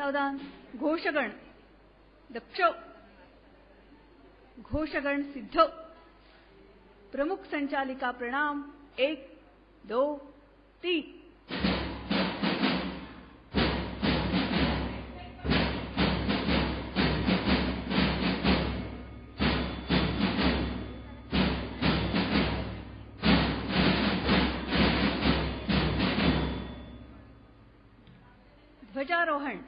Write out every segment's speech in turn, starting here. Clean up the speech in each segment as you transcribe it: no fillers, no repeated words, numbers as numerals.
सावधान। घोषगण दक्ष, घोषगण सिद्ध। प्रमुख संचालिका प्रणाम। 1 2 3। ध्वजारोहण।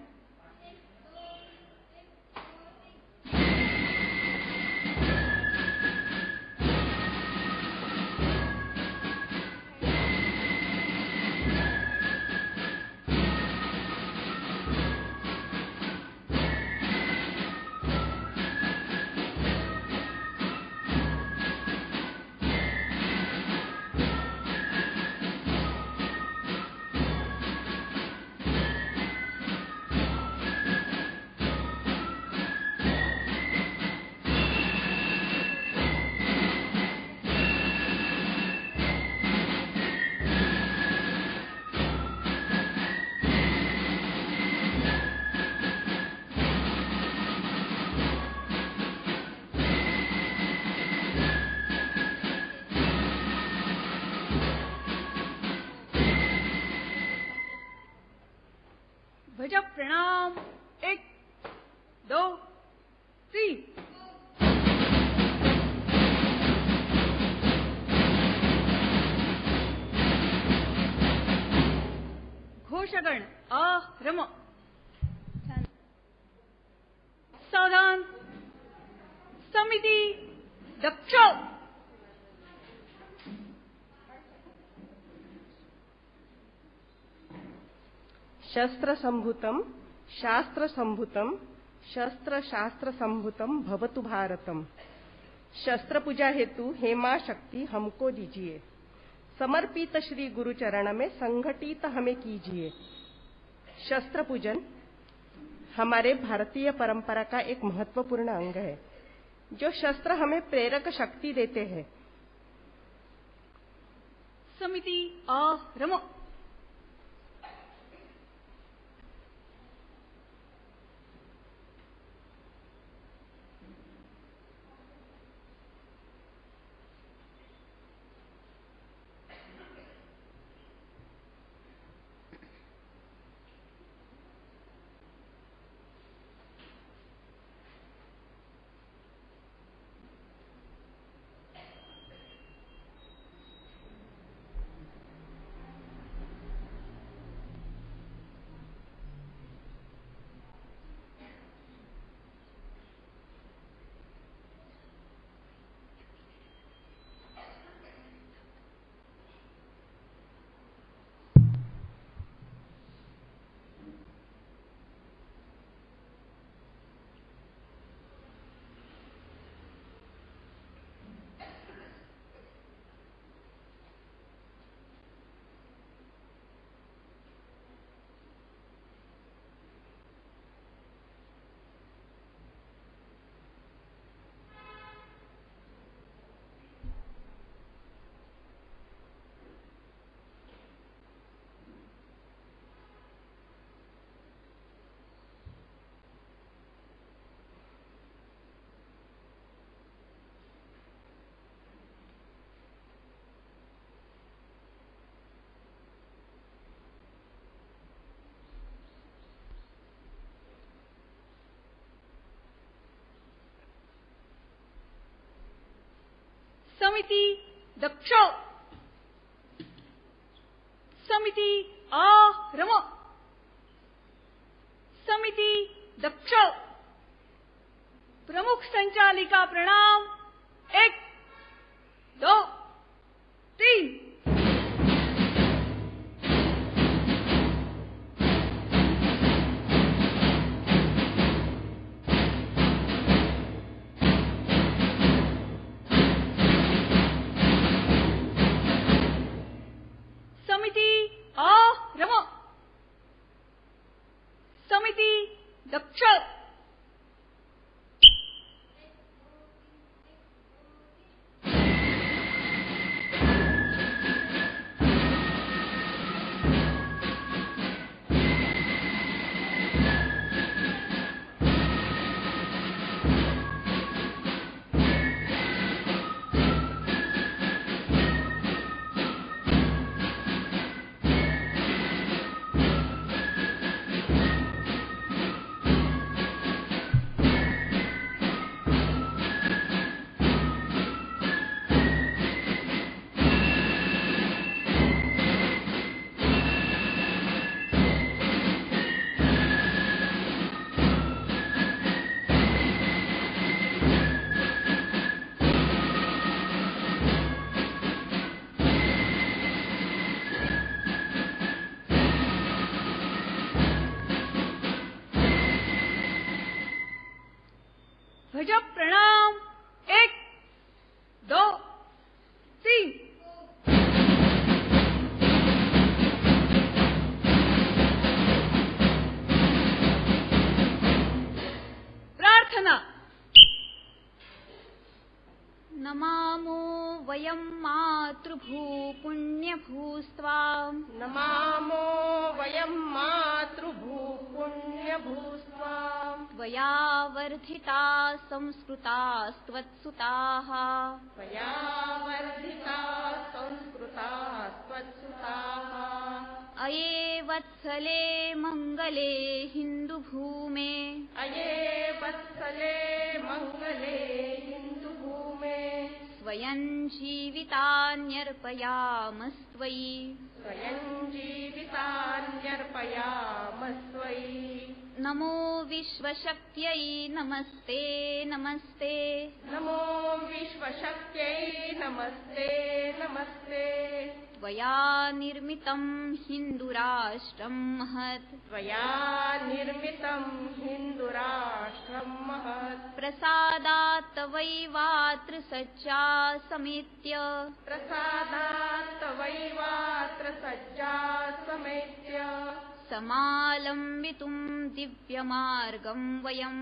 ध्वज प्रणाम। 1 2 3। घोषगण आरम। सावधान। समिति दक्ष। शस्त्र संभूतम शास्त्र संभूतम शस्त्र शास्त्र संभूतम भवतु भारतम। शस्त्र पूजा हेतु हे मां शक्ति हमको दीजिए, समर्पित श्री गुरु चरण में संगठित हमें कीजिए। शस्त्र पूजन हमारे भारतीय परंपरा का एक महत्वपूर्ण अंग है। जो शस्त्र हमें प्रेरक शक्ति देते हैं। समिति आरम। समिति दक्ष। समिति आरम। समिति दक्ष। प्रमुख संचालिका प्रणाम। 1 2 3। समिति आरम। समिति दक्ष। वयं मातृभूपुण्यभूस्त्वां नमामो वयं मातृभूपुण्यभूस्त्वां त्वया वर्धिता संस्कृतास्त्वत्सुताः त्वया वर्धिता संस्कृतास्त्वत्सुताः अये वत्सले मङ्गले हिन्दुभूमे अये वत्सले मङ्गले हिन्दुभूमे स्वयं जीवितान्यर्पयामस्त्वयि स्वयं जीवितान्यर्पयामस्त्वयि नमो विश्वशक्त्यै नमस्ते नमस्ते नमो विश्वशक्त्यै नमस्ते नमस्ते त्वया निर्मितं हिन्दुराष्ट्रं महत् त्वया निर्मितं हिन्दुराष्ट्रं महत् प्रसादात् तवैवात्र सज्जा समेत्य प्रसादात् तवैवात्र सज्जा समेत्य समालम्बितुं दिव्यमार्गं वयं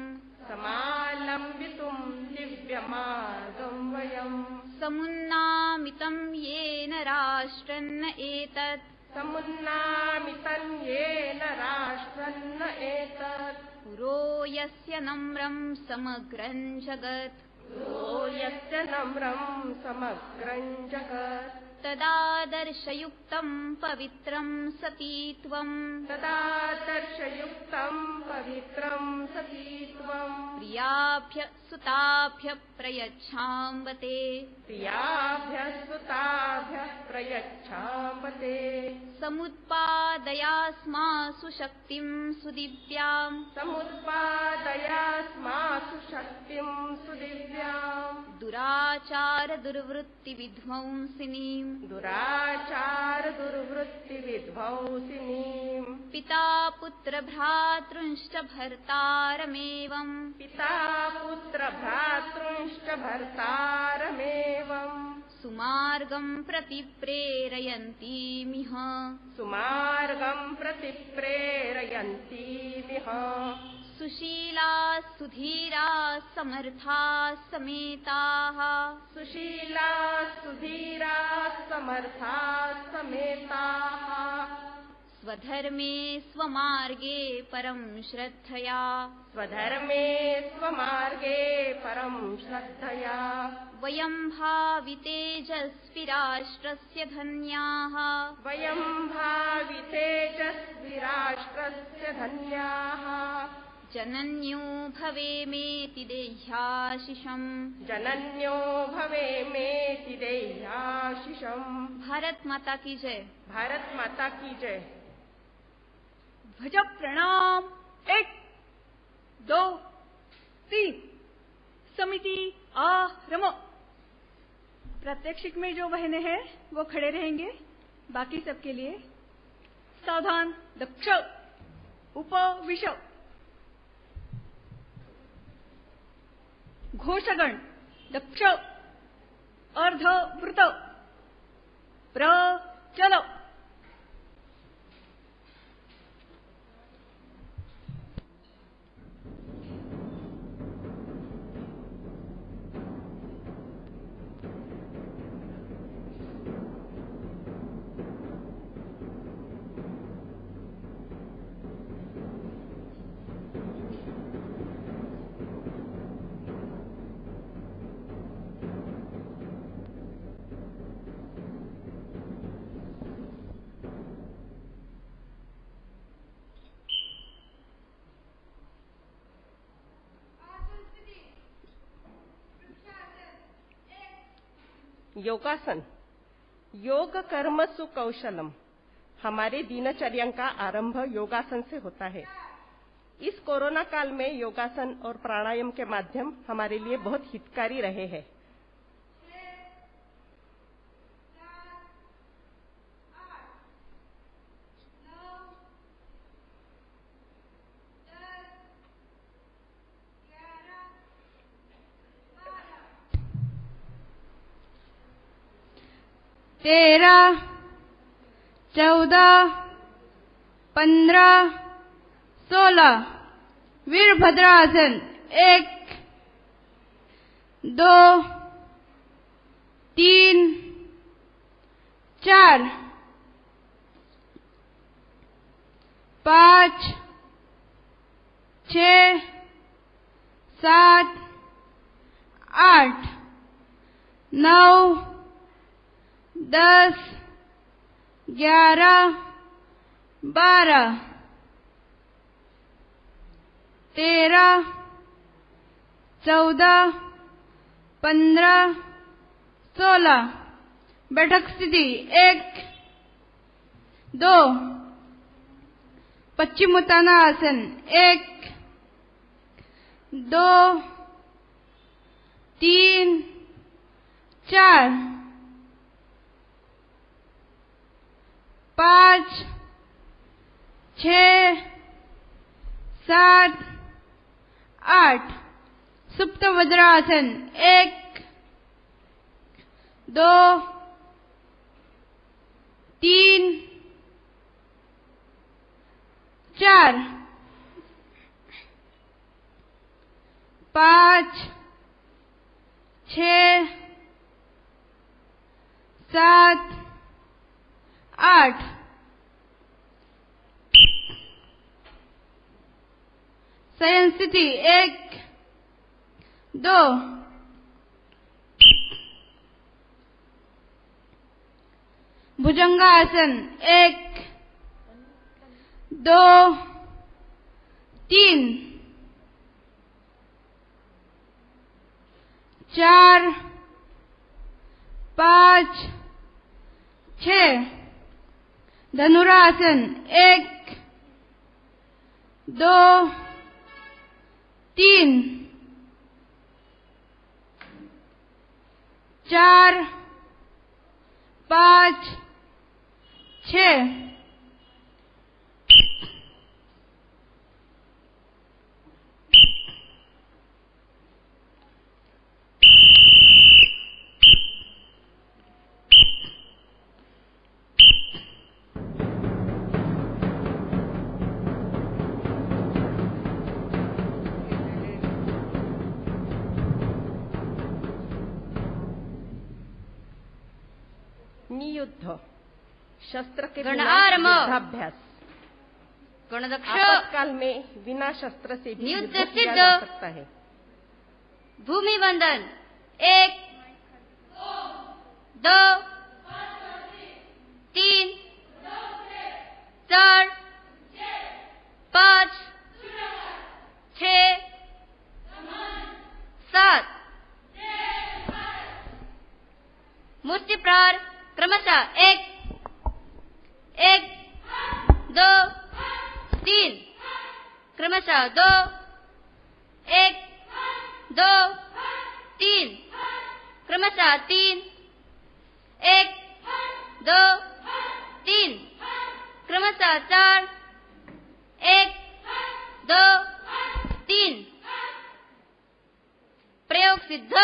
समालम्बितुं दिव्यमार्गं वयं समुन्नामितं येन राष्ट्रन्न एतत् समुन्नामितं येन राष्ट्रन्न एतत् पुरो यस्य नम्रं समग्रं जगत् यो यस्य नम्रं समग्रं जगत् तदादर्शयुक्तं पवित्रं सती त्वं तदादर्शयुक्तं पवित्रं सती त्वं प्रियाभ्य सुताभ्य प्रयच्छाम्बते प्रियाभ्यः सुताभ्यः प्रयच्छाम्बते समुत्पादयास्मासु शक्तिं सुदिव्यां समुत्पादयास्मासु शक्तिं सुदिव्याम् दुराचार दुर्वृत्तिविध्वंसिनीं दुराचार दुर्वृत्तिविध्वंसिनीम् पिता पुत्र भ्रातृंश्च भर्तारमेवं पिता पुत्र भ्रातृंश्च भर्तारमेवम् सुमार्गं प्रति प्रेरयन्तीमिह सुमार्गं प्रति प्रेरयन्तीमिह सुशीला सुधीरा समर्था समेताः सुशीला सुधीरा समर्था समेताः स्वधर्मे स्वमार्गे परं श्रद्धया स्वधर्मे स्वमार्गे परं श्रद्धया वयं भावि तेजस्वि राष्ट्रस्य धन्याः वयं भावि तेजस्वि राष्ट्रस्य धन्याः जनन्यो भवेमेति देह्याशिषम् जनन्यो भवेमेति देह्याशिषम् भारत माता की जय। भारत माता की जय। ध्वज प्रणाम 1 2 3 समिति आरंभ। प्रात्यक्षिक में जो बहनें हैं वो खड़े रहेंगे, बाकी सबके लिए सावधान दक्ष उपविश। घोषगण दक्ष अर्धवृत प्रचल। योगासन। योग कर्मसु कौशलम। हमारे दिनचर्या का आरंभ योगासन से होता है। इस कोरोना काल में योगासन और प्राणायाम के माध्यम हमारे लिए बहुत हितकारी रहे हैं। तेरह 14 15 16 वीरभद्रासन 1 2 3 4 5 6 7 8 9 10 11 12 13 14 15 16 बैठक स्थिति 1 2 पश्चिमोत्तान आसन 1 2 3 4 5 6 7 8 सुप्त वज्रासन 1 2 3 4 5 6 7 8 शयन स्थिति 1 2 भुजंगासन 1 2 3 4 5 6 धनुरासन 1 2 3 4 5 6 नियुद्ध शस्त्र के गण बिना आरंभ। युद्धाभ्यास। गणदक्ष आपातकाल में बिना शस्त्र से भी नियुद्ध युद्ध किया सिद्ध। जा सकता है। भूमि वंदन 1 2 3 4 5 6 7 मुष्टि प्रहार क्रमशः 1 2 3 क्रमशः 2 1 2 3 क्रमशः 3 1 2 3 क्रमशः 4 1 2 3 प्रयोग सिद्ध।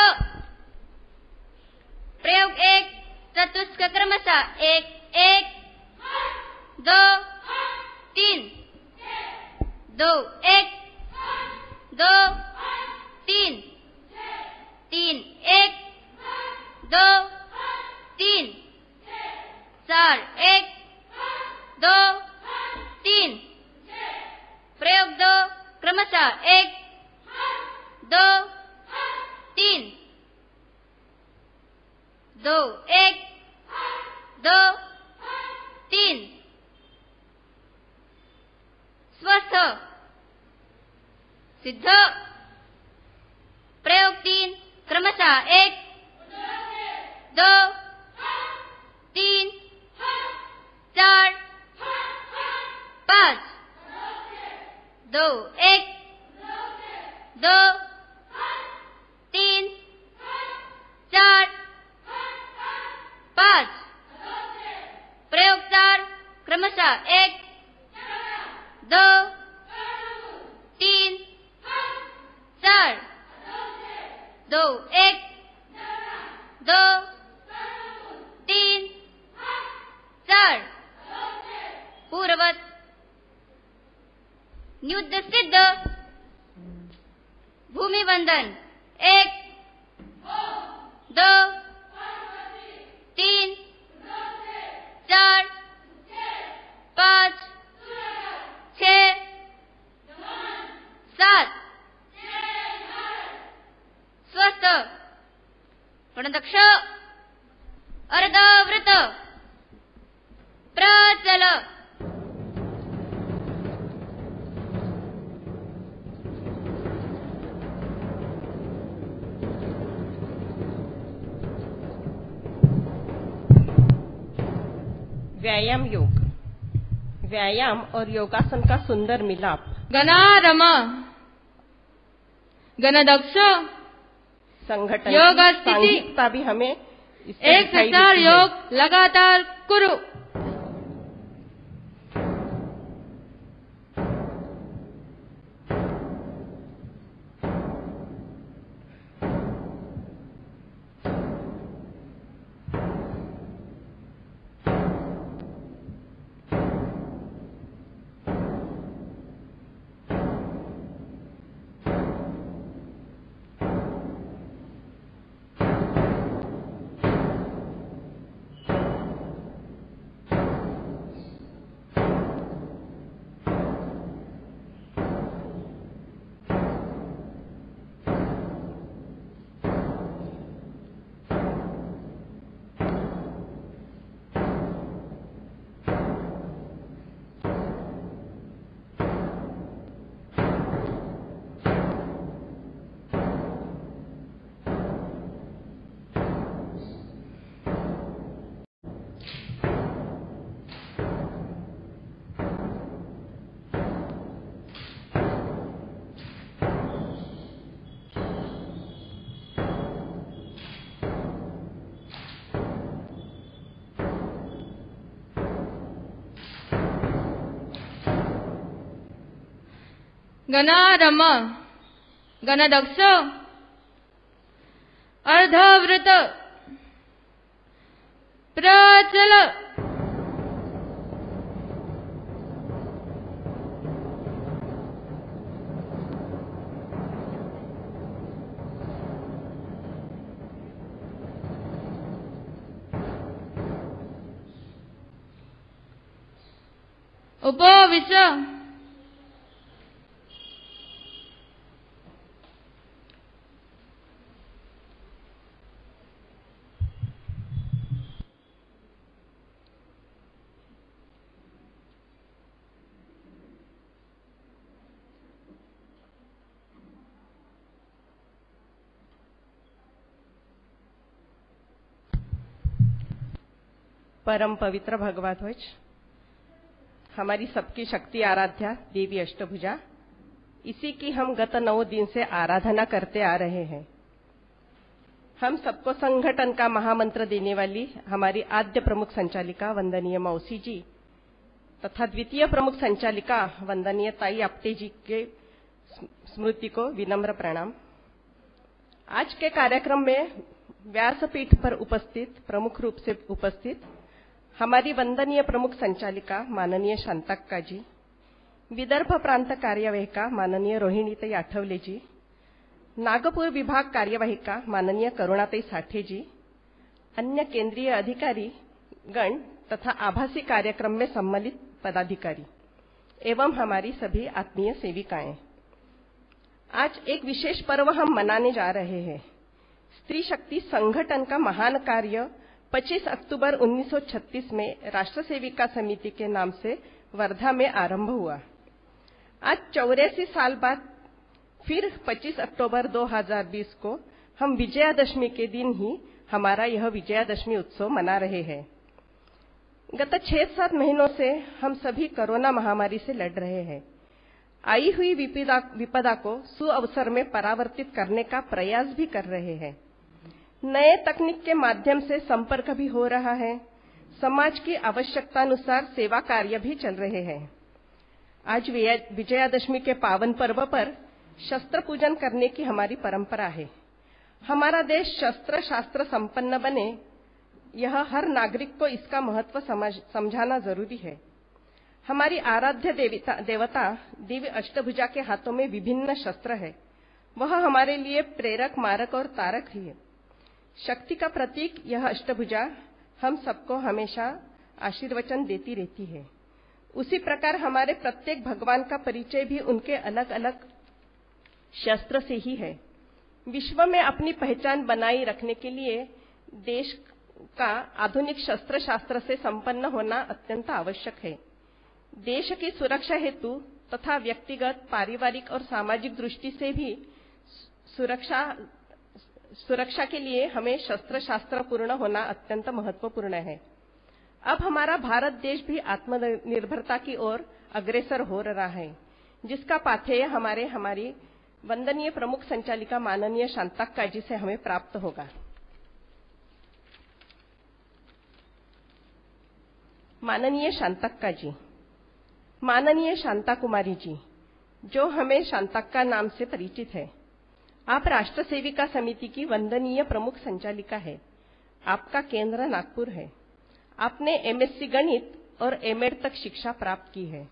प्रयोग 1 चतुष्क क्रमशः 1 1 2 3 2 1 2 3 3 1 2 3 4 1 2 3 प्रयोग 2 क्रमशः 1 2 3 2 1 2 3 स्वस्थ सिद्ध। प्रयोग 3 क्रमशः 1 2 3 4 5 2 1 2 3 4 5 प्रयोग 4 क्रमशः 1 2 3 4 2 1 2 3 4 पूर्ववत नियुद्ध सिद्ध। भूमि वंदन 1 2 प्रचल व्यायाम योग। व्यायाम और योगासन का सुंदर मिलाप। गणारम गणदक्ष संगठन योग की स्थिति। सांघिकता भी हमें इससे एक दिखाई हजार देती है। योग लगातार करो। गणारम गणदक्ष अर्धवृत प्रचल उपविश परम पवित्र भगवा ध्वज। हमारी सबकी शक्ति आराध्या देवी अष्टभुजा, इसी की हम गत 9 दिन से आराधना करते आ रहे हैं। हम सबको संगठन का महामंत्र देने वाली हमारी आद्य प्रमुख संचालिका वंदनीय मौसी जी तथा द्वितीय प्रमुख संचालिका वंदनीय ताई आपटे जी के स्मृति को विनम्र प्रणाम। आज के कार्यक्रम में व्यासपीठ पर उपस्थित प्रमुख रूप से उपस्थित हमारी वंदनीय प्रमुख संचालिका माननीय शांताक्का जी, विदर्भ प्रांत कार्यवाहिका माननीय रोहिणीताई आठवले जी, नागपुर विभाग कार्यवाहिका माननीय करुणाताई साठे जी, अन्य केंद्रीय अधिकारी गण तथा आभासी कार्यक्रम में सम्मिलित पदाधिकारी एवं हमारी सभी आत्मीय सेविकाएं। आज एक विशेष पर्व हम मनाने जा रहे हैं। स्त्री शक्ति संगठन का महान कार्य 25 अक्टूबर 1936 में राष्ट्र सेविका समिति के नाम से वर्धा में आरंभ हुआ। आज 84 साल बाद फिर 25 अक्टूबर 2020 को हम विजयादशमी के दिन ही हमारा यह विजयादशमी उत्सव मना रहे हैं। गत 6-7 महीनों से हम सभी कोरोना महामारी से लड़ रहे हैं। आई हुई विपदा को सुअवसर में परावर्तित करने का प्रयास भी कर रहे हैं। नए तकनीक के माध्यम से संपर्क भी हो रहा है। समाज की आवश्यकतानुसार सेवा कार्य भी चल रहे हैं। आज विजयादशमी के पावन पर्व पर शस्त्र पूजन करने की हमारी परंपरा है। हमारा देश शस्त्र शास्त्र संपन्न बने, यह हर नागरिक को इसका महत्व समझाना जरूरी है। हमारी आराध्य देवता देवी अष्टभुजा के हाथों में विभिन्न शस्त्र है। वह हमारे लिए प्रेरक, मारक और तारक ही है। शक्ति का प्रतीक यह अष्टभुजा हम सबको हमेशा आशीर्वचन देती रहती है। उसी प्रकार हमारे प्रत्येक भगवान का परिचय भी उनके अलग अलग शस्त्र से ही है। विश्व में अपनी पहचान बनाए रखने के लिए देश का आधुनिक शस्त्र शास्त्र से संपन्न होना अत्यंत आवश्यक है। देश की सुरक्षा हेतु तथा व्यक्तिगत, पारिवारिक और सामाजिक दृष्टि से भी सुरक्षा के लिए हमें शस्त्र शास्त्र पूर्ण होना अत्यंत महत्वपूर्ण है। अब हमारा भारत देश भी आत्मनिर्भरता की ओर अग्रसर हो रहा है, जिसका पाथेय हमारी वंदनीय प्रमुख संचालिका माननीय शांताक्का जी से हमें प्राप्त होगा। माननीय शांताक्का जी, माननीय शांता कुमारी जी, जो हमें शांताक्का नाम से परिचित है, आप राष्ट्र सेविका समिति की वंदनीय प्रमुख संचालिका है। आपका केंद्र नागपुर है। आपने एमएससी गणित और एमएड तक शिक्षा प्राप्त की है।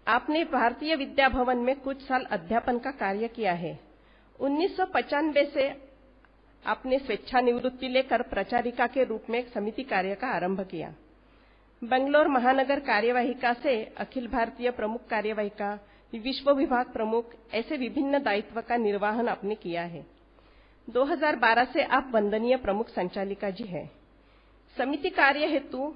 आपने भारतीय विद्या भवन में कुछ साल अध्यापन का कार्य किया है। 1995 से आपने स्वेच्छानिवृत्ति लेकर प्रचारिका के रूप में समिति कार्य का आरंभ किया। बंगलोर महानगर कार्यवाहिका से अखिल भारतीय प्रमुख कार्यवाहिका, विश्व विभाग प्रमुख, ऐसे विभिन्न दायित्व का निर्वहन आपने किया है। 2012 से आप वंदनीय प्रमुख संचालिका जी हैं। समिति कार्य हेतु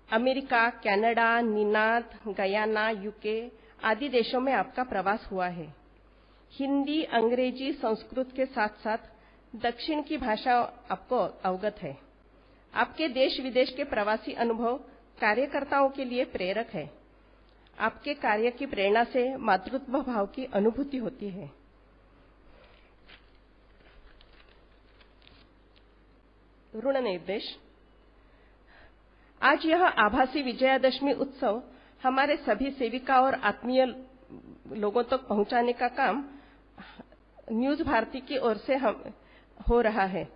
America, Canada, Ninad, Guyana, UK आदि देशों में आपका प्रवास हुआ है। हिंदी, अंग्रेजी, संस्कृत के साथ साथ दक्षिण की भाषा आपको अवगत है। आपके देश विदेश के प्रवासी अनुभव कार्यकर्ताओं के लिए प्रेरक है। आपके कार्य की प्रेरणा से मातृत्व भाव की अनुभूति होती है। ऋण निर्देश। आज यह आभासी विजयादशमी उत्सव हमारे सभी सेविका और आत्मीय लोगों तक पहुंचाने का काम न्यूज भारती की ओर से हो रहा है।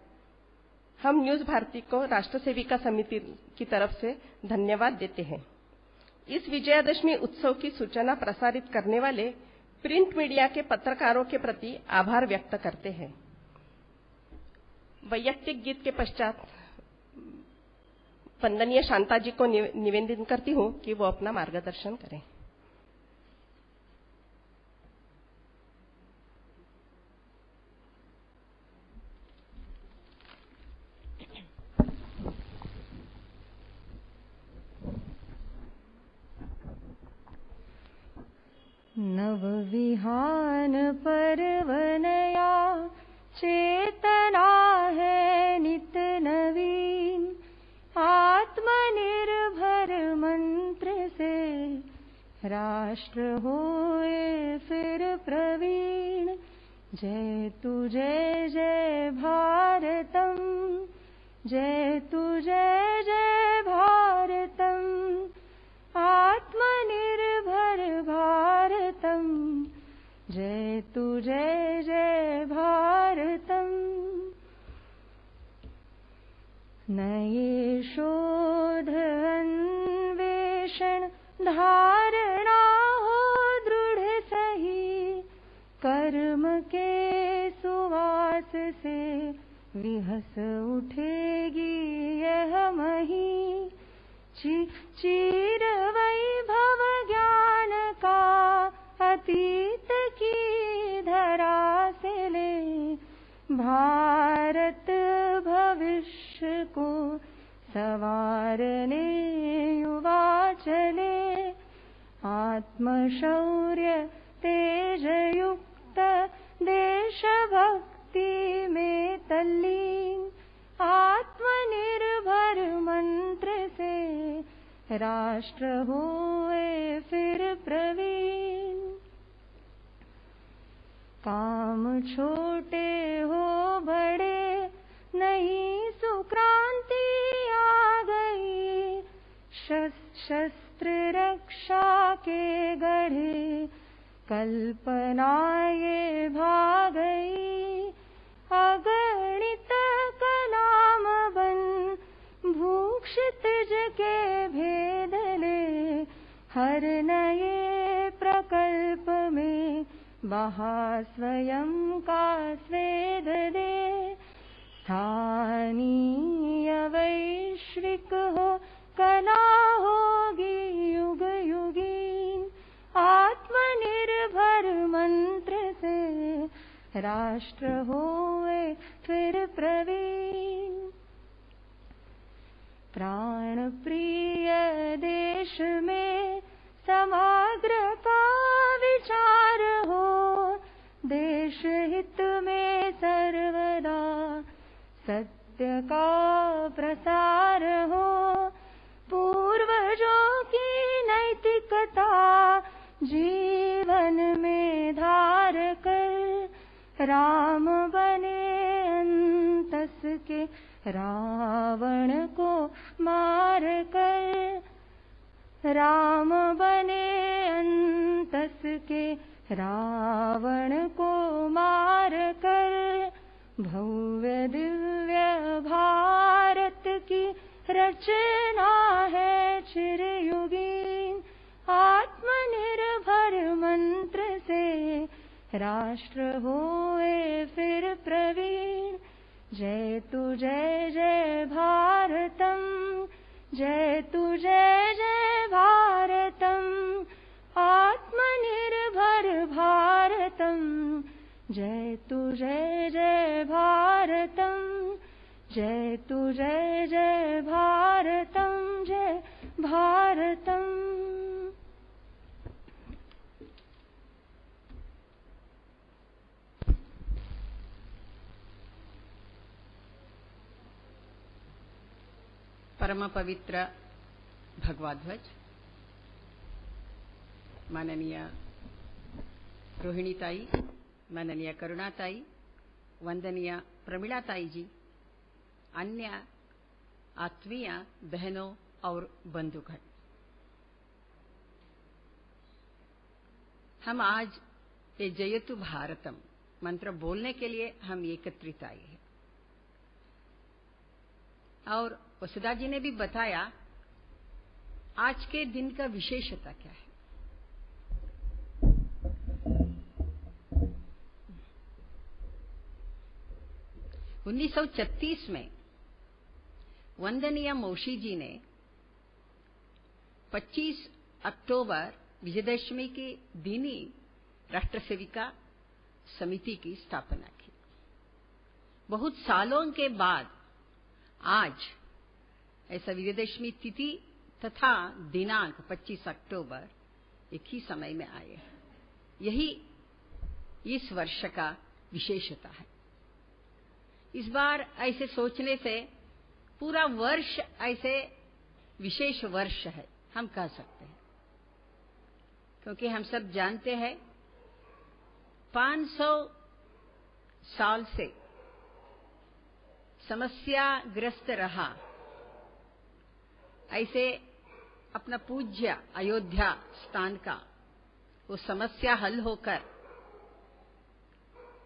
हम न्यूज भारती को राष्ट्र सेविका समिति की तरफ से धन्यवाद देते हैं। इस विजयादशमी उत्सव की सूचना प्रसारित करने वाले प्रिंट मीडिया के पत्रकारों के प्रति आभार व्यक्त करते हैं। वैयक्तिक गीत के पश्चात वंदनीय शांता जी को निवेदन करती हूं कि वो अपना मार्गदर्शन करें। नवविहान परवनया चेतना है नित नवीन, आत्मनिर्भर मंत्र से राष्ट्र होए फिर प्रवीण। जय तु जय जय भारतम, जय तु जय जय भारतम, आत्मनिर्भर भारतम, जय तु जय जय भारतम। नये शोध अन्वेषण धारणा हो दृढ़ सही, कर्म के सुवास से विहस उठेगी यह मही। चिर वैभव ज्ञान का अतीत की धरा से ले, भारत भविष्य को सवारने युवा चले। आत्मशौर्य तेज युक्त देशभक्ति में तल्लीन, आत्मनिर्भर मंत्र से राष्ट्र होए फिर प्रवीण। काम छोटे हो बड़े नहीं सुक्रांति आ गई, शस्त्र रक्षा के गढ़े कल्पना ये भा गई। अगणित कलाम बन भूक्षितिज के भेद ले, हर नए प्रकल्प में बहा स्वयं का स्वेद दे। स्थानीय वैश्विक हो कला होगी युग युगीन, आत्मनिर्भर मंत्र से राष्ट्र होए सत्य का प्रसार हो, पूर्वजों की नैतिकता जीवन में धार कर, राम बने अंतस के रावण को मार कर, राम बने अंतस के रावण को मार कर, भव्य दिव्य भारत की रचना है चिरयुगीन, आत्मनिर्भर मंत्र से राष्ट्र होए फिर प्रवीण। जय तु जय जय भारतम, जय तु जय जय भारतम, आत्मनिर्भर भारतम, जय तु जय जय भारतम, जय तु जय जय भारतम, जय भारतम। परम पवित्र भगवाध्वज माननीय रोहिणीताई, माननीय करुणाताई, वंदनीय प्रमिलाताई जी, अन्य आत्मीय बहनों और बंधुगण, हम आज ये जयतु भारतम मंत्र बोलने के लिए हम एकत्रित आए हैं। और वसुधा जी ने भी बताया आज के दिन का विशेषता क्या है। उन्नीस 1936 में वंदनीय मौशी जी ने 25 अक्टूबर विजयदशमी के दिन ही राष्ट्र सेविका समिति की स्थापना की। बहुत सालों के बाद आज ऐसा विजयदशमी तिथि तथा दिनांक 25 अक्टूबर एक ही समय में आए हैं। यही इस वर्ष का विशेषता है। इस बार ऐसे सोचने से पूरा वर्ष ऐसे विशेष वर्ष है हम कह सकते हैं, क्योंकि हम सब जानते हैं 500 साल से समस्याग्रस्त रहा ऐसे अपना पूज्य अयोध्या स्थान का वो समस्या हल होकर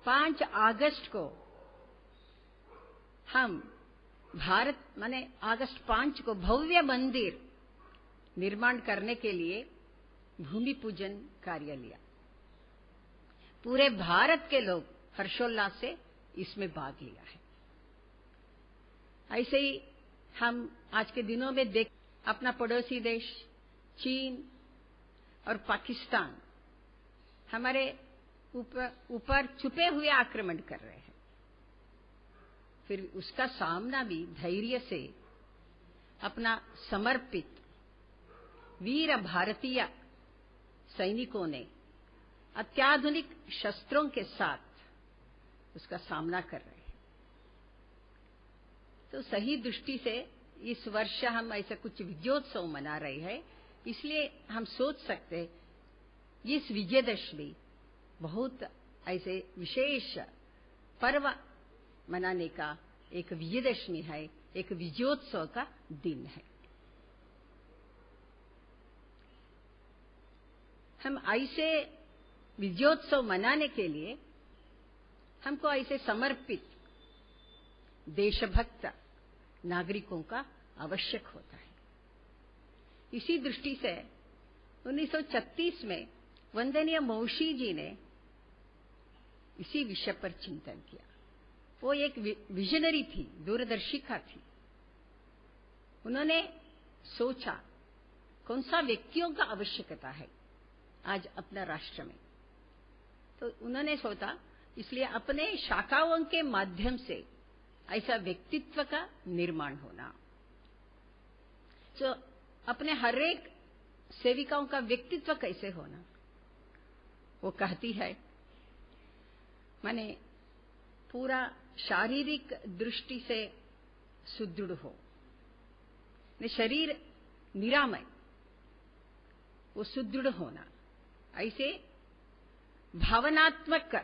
5 अगस्त को हम भारत माने अगस्त 5 को भव्य मंदिर निर्माण करने के लिए भूमि पूजन कार्य लिया। पूरे भारत के लोग हर्षोल्लास से इसमें भाग लिया है। ऐसे ही हम आज के दिनों में देख अपना पड़ोसी देश चीन और पाकिस्तान हमारे ऊपर छुपे हुए आक्रमण कर रहे हैं। फिर उसका सामना भी धैर्य से अपना समर्पित वीर भारतीय सैनिकों ने अत्याधुनिक शस्त्रों के साथ उसका सामना कर रहे हैं। तो सही दृष्टि से इस वर्ष हम ऐसा कुछ विजयोत्सव मना रहे हैं, इसलिए हम सोच सकते हैं इस विजयदशमी बहुत ऐसे विशेष पर्व मनाने का एक विजयदशमी है, एक विजयोत्सव का दिन है। हम ऐसे विजयोत्सव मनाने के लिए हमको ऐसे समर्पित देशभक्त नागरिकों का आवश्यक होता है। इसी दृष्टि से 1936 में वंदनीय मौशी जी ने इसी विषय पर चिंतन किया। वो एक विजनरी थी, दूरदर्शिका थी। उन्होंने सोचा कौन सा व्यक्तियों का आवश्यकता है आज अपना राष्ट्र में। तो उन्होंने सोचा इसलिए अपने शाखाओं के माध्यम से ऐसा व्यक्तित्व का निर्माण होना। तो अपने हर एक सेविकाओं का व्यक्तित्व कैसे होना, वो कहती है माने पूरा शारीरिक दृष्टि से सुदृढ़ हो, शरीर निरामय, वो सुदृढ़ होना, ऐसे भावनात्मक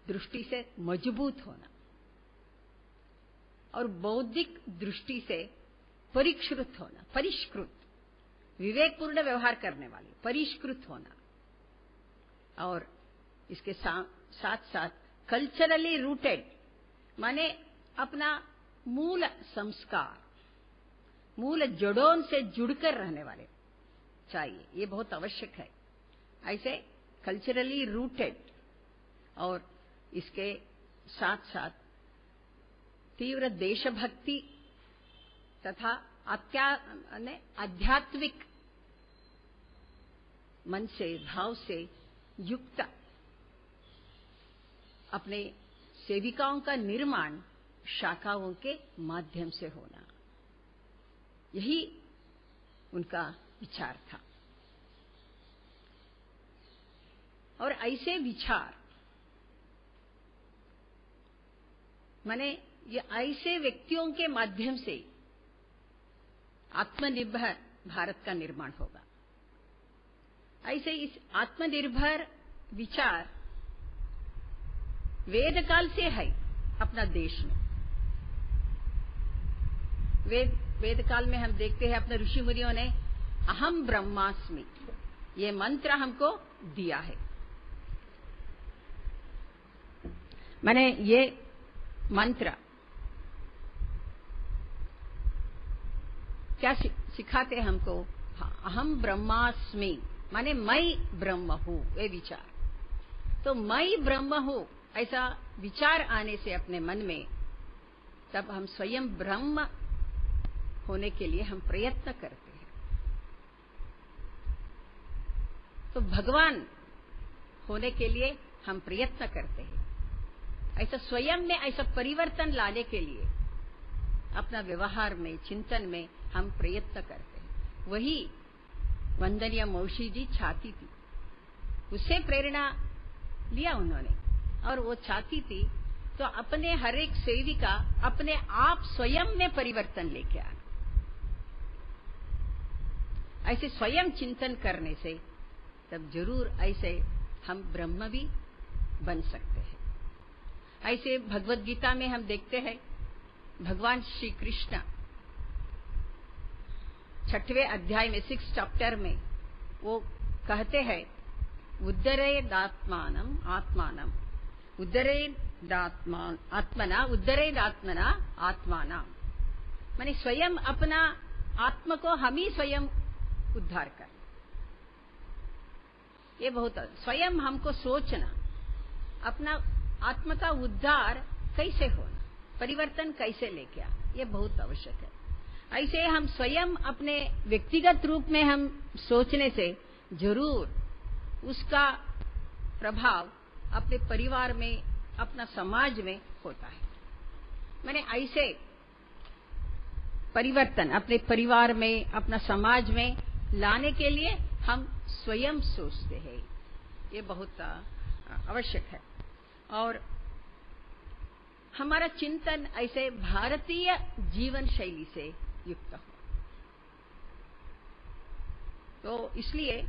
दृष्टि से मजबूत होना और बौद्धिक दृष्टि से परिष्कृत होना, परिष्कृत, विवेकपूर्ण व्यवहार करने वाले, परिष्कृत होना, और इसके साथ साथ कल्चरली रूटेड, माने अपना मूल संस्कार, मूल जड़ों से जुड़कर रहने वाले चाहिए, ये बहुत आवश्यक है। ऐसे कल्चरली रूटेड और इसके साथ साथ तीव्र देशभक्ति तथा आध्यात्मिक मन से, भाव से युक्त अपने सेविकाओं का निर्माण शाखाओं के माध्यम से होना, यही उनका विचार था। और ऐसे विचार, माने ये ऐसे व्यक्तियों के माध्यम से आत्मनिर्भर भारत का निर्माण होगा। ऐसे इस आत्मनिर्भर विचार वेद काल से है अपना देश में। वेद काल में हम देखते हैं अपने ऋषि मुनियों ने अहम ब्रह्मास्मि ये मंत्र हमको दिया है। मैंने ये मंत्र क्या सिखाते हैं हमको? अहम ब्रह्मास्मि माने मैं ब्रह्म हूं, ये विचार। तो मैं ब्रह्म हूं ऐसा विचार आने से अपने मन में, तब हम स्वयं ब्रह्म होने के लिए हम प्रयत्न करते हैं। तो भगवान होने के लिए हम प्रयत्न करते हैं। ऐसा स्वयं में ऐसा परिवर्तन लाने के लिए अपना व्यवहार में, चिंतन में हम प्रयत्न करते हैं। वही वंदनीय मौशी जी चाहती थी, उससे प्रेरणा लिया उन्होंने, और वो चाहती थी तो अपने हर एक सेविका अपने आप स्वयं में परिवर्तन लेके आना। ऐसे स्वयं चिंतन करने से तब जरूर ऐसे हम ब्रह्म भी बन सकते हैं। ऐसे भगवत गीता में हम देखते हैं भगवान श्री कृष्ण 6वें अध्याय में 6 चैप्टर में वो कहते हैं उद्धरेदात्मानम आत्मानम, आत्मना उद्धरेदात्मना आत्मानम, माने स्वयं अपना आत्मा को हम ही स्वयं उद्धार कर। ये बहुत स्वयं हमको सोचना, अपना आत्मा का उद्धार कैसे होना, परिवर्तन कैसे लेके आ, ये बहुत आवश्यक है। ऐसे हम स्वयं अपने व्यक्तिगत रूप में हम सोचने से जरूर उसका प्रभाव अपने परिवार में, अपना समाज में होता है। मैंने ऐसे परिवर्तन अपने परिवार में, अपना समाज में लाने के लिए हम स्वयं सोचते हैं, ये बहुत आवश्यक है। और हमारा चिंतन ऐसे भारतीय जीवन शैली से युक्त हो। तो इसलिए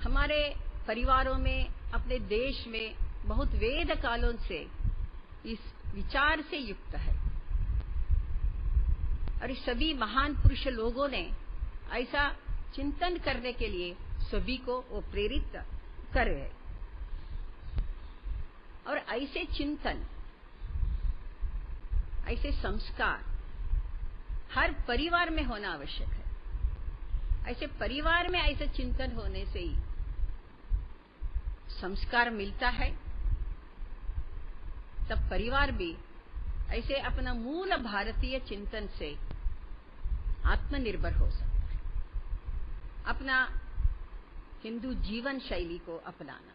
हमारे परिवारों में, अपने देश में बहुत वेद कालों से इस विचार से युक्त है, और इस सभी महान पुरुष लोगों ने ऐसा चिंतन करने के लिए सभी को वो प्रेरित कर रहे हैं। और ऐसे चिंतन, ऐसे संस्कार हर परिवार में होना आवश्यक है। ऐसे परिवार में ऐसे चिंतन होने से ही संस्कार मिलता है, तब परिवार भी ऐसे अपना मूल भारतीय चिंतन से आत्मनिर्भर हो सकता है। अपना हिंदू जीवन शैली को अपनाना,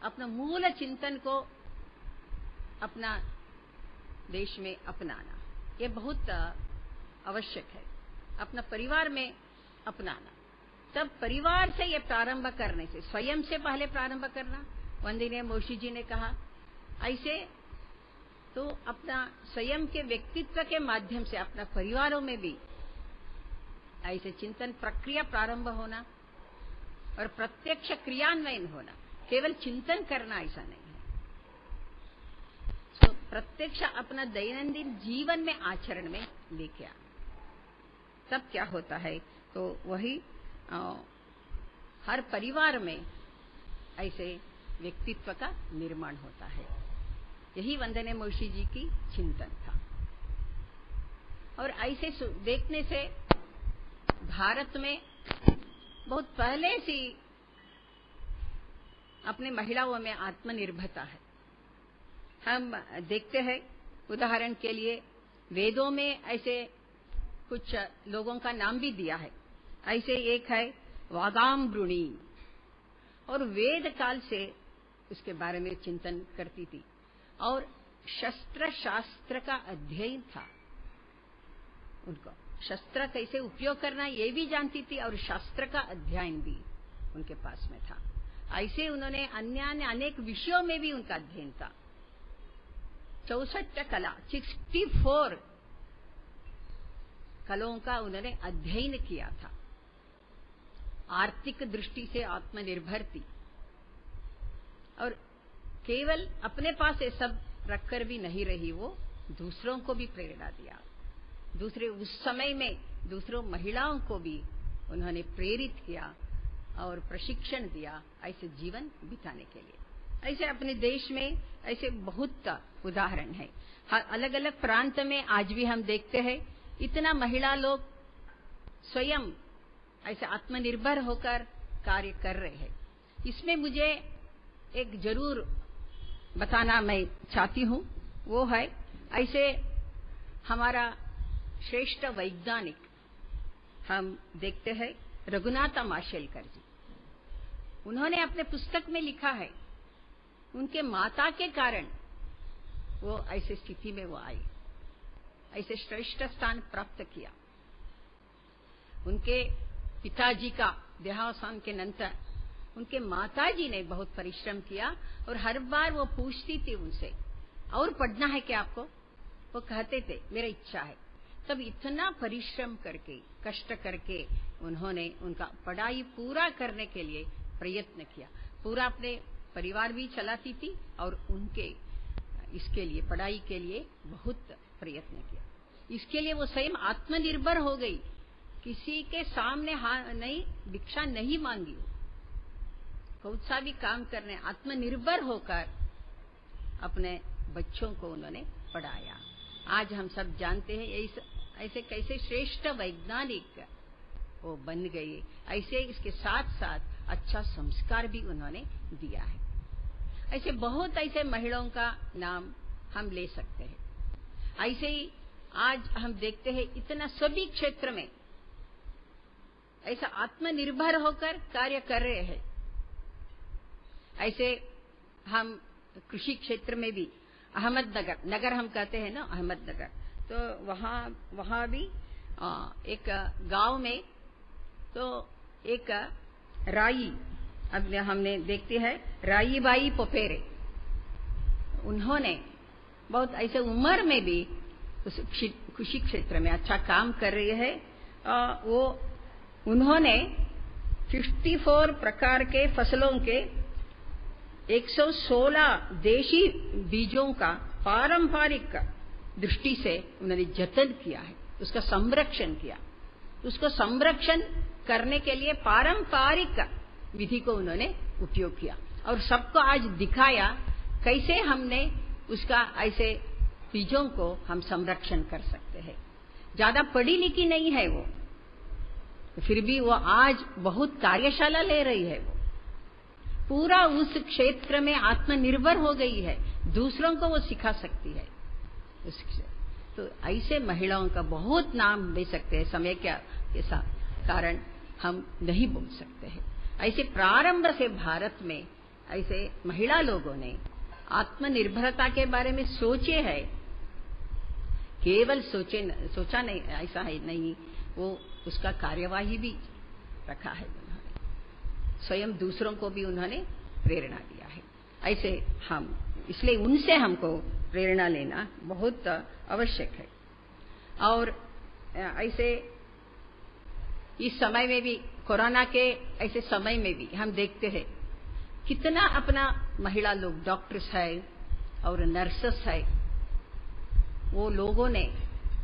अपना मूल चिंतन को अपना देश में अपनाना, ये बहुत आवश्यक है। अपना परिवार में अपनाना, तब परिवार से ये प्रारंभ करने से, स्वयं से पहले प्रारंभ करना। वंदनीय मौशी जी ने कहा ऐसे तो अपना स्वयं के व्यक्तित्व के माध्यम से अपना परिवारों में भी ऐसे चिंतन प्रक्रिया प्रारंभ होना और प्रत्यक्ष क्रियान्वयन होना, केवल चिंतन करना ऐसा नहीं है। तो प्रत्यक्ष अपना दैनंदिन जीवन में आचरण में लेके आ, तब क्या होता है, तो वही हर परिवार में ऐसे व्यक्तित्व का निर्माण होता है। यही वंदनीय महर्षि जी की चिंतन था। और ऐसे देखने से भारत में बहुत पहले से अपने महिलाओं में आत्मनिर्भरता है। हम देखते हैं, उदाहरण के लिए वेदों में ऐसे कुछ लोगों का नाम भी दिया है। ऐसे एक है वागाम्ब्रुणी, और वेद काल से उसके बारे में चिंतन करती थी और शस्त्र शास्त्र का अध्ययन था उनको। शस्त्र कैसे उपयोग करना ये भी जानती थी और शास्त्र का अध्ययन भी उनके पास में था। ऐसे उन्होंने अन्य अनेक विषयों में भी उनका अध्ययन था। 64 कला 64 कलाओं का उन्होंने अध्ययन किया था। आर्थिक दृष्टि से आत्मनिर्भर थी और केवल अपने पास ये सब रखकर भी नहीं रही, वो दूसरों को भी प्रेरणा दिया। दूसरे उस समय में दूसरों महिलाओं को भी उन्होंने प्रेरित किया और प्रशिक्षण दिया ऐसे जीवन बिताने के लिए। ऐसे अपने देश में ऐसे बहुत उदाहरण है। अलग अलग प्रांत में आज भी हम देखते हैं इतना महिला लोग स्वयं ऐसे आत्मनिर्भर होकर कार्य कर रहे हैं। इसमें मुझे एक जरूर बताना मैं चाहती हूँ, वो है ऐसे हमारा श्रेष्ठ वैज्ञानिक हम देखते हैं रघुनाथ माशेलकर जी। उन्होंने अपने पुस्तक में लिखा है उनके माता के कारण वो ऐसे स्थिति में वो आई, ऐसे श्रेष्ठ स्थान प्राप्त किया। उनके पिताजी का देहावसान के नंतर उनके माताजी ने बहुत परिश्रम किया और हर बार वो पूछती थी उनसे, और पढ़ना है क्या आपको? वो कहते थे मेरा इच्छा है। तब इतना परिश्रम करके कष्ट करके उन्होंने उनका पढ़ाई पूरा करने के लिए प्रयत्न किया। पूरा अपने परिवार भी चलाती थी और उनके इसके लिए पढ़ाई के लिए बहुत प्रयत्न किया। इसके लिए वो स्वयं आत्मनिर्भर हो गई, किसी के सामने नहीं भिक्षा नहीं मांगी, कौन सा भी काम करने आत्मनिर्भर होकर अपने बच्चों को उन्होंने पढ़ाया। आज हम सब जानते हैं ऐसे कैसे श्रेष्ठ वैज्ञानिक वो बन गए। ऐसे इसके साथ साथ अच्छा संस्कार भी उन्होंने दिया है। ऐसे बहुत ऐसे महिलाओं का नाम हम ले सकते हैं। ऐसे ही आज हम देखते हैं इतना सभी क्षेत्र में ऐसा आत्मनिर्भर होकर कार्य कर रहे हैं। ऐसे हम कृषि क्षेत्र में भी अहमदनगर, नगर हम कहते हैं ना अहमदनगर, तो वहाँ भी एक गांव में तो एक राई, अब हमने देखते हैं राईबाई पोपेरे, उन्होंने बहुत ऐसे उम्र में भी उस कृषि क्षेत्र में अच्छा काम कर रही है। वो उन्होंने 54 प्रकार के फसलों के 116 देशी बीजों का पारंपरिक दृष्टि से उन्होंने जतन किया है, उसका संरक्षण किया। उसको संरक्षण करने के लिए पारंपरिक विधि को उन्होंने उपयोग किया और सबको आज दिखाया कैसे हमने उसका ऐसे बीजों को हम संरक्षण कर सकते हैं। ज्यादा पढ़ी लिखी नहीं है वो, फिर भी वो आज बहुत कार्यशाला ले रही है। वो पूरा उस क्षेत्र में आत्मनिर्भर हो गई है, दूसरों को वो सिखा सकती है। तो ऐसे महिलाओं का बहुत नाम ले सकते हैं, समय के साथ कारण हम नहीं बोल सकते हैं। ऐसे प्रारंभ से भारत में ऐसे महिला लोगों ने आत्मनिर्भरता के बारे में सोचे है, केवल सोचा नहीं, ऐसा है नहीं, वो उसका कार्यवाही भी रखा है उन्होंने, स्वयं दूसरों को भी उन्होंने प्रेरणा दिया है। ऐसे हम इसलिए उनसे हमको प्रेरणा लेना बहुत आवश्यक है। और ऐसे इस समय में भी, कोरोना के ऐसे समय में भी हम देखते हैं कितना अपना महिला लोग, डॉक्टर्स है और नर्सेस है, वो लोगों ने,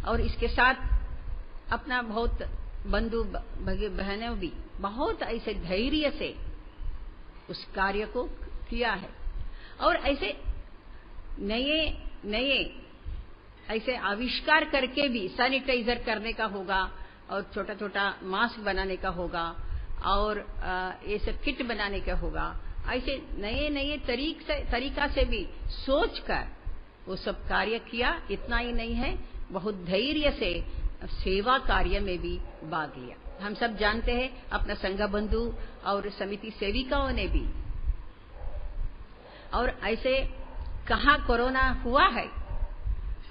और इसके साथ अपना बहुत बंधु बहनों भी बहुत ऐसे धैर्य से उस कार्य को किया है। और ऐसे नए नए ऐसे आविष्कार करके भी सैनिटाइजर करने का होगा, और छोटा छोटा मास्क बनाने का होगा, और ये सब किट बनाने का होगा। ऐसे नए नए तरीका से भी सोचकर वो सब कार्य किया। इतना ही नहीं है, बहुत धैर्य से सेवा कार्य में भी भाग लिया। हम सब जानते हैं अपना संघ बंधु और समिति सेविकाओं ने भी, और ऐसे कहाँ कोरोना हुआ है,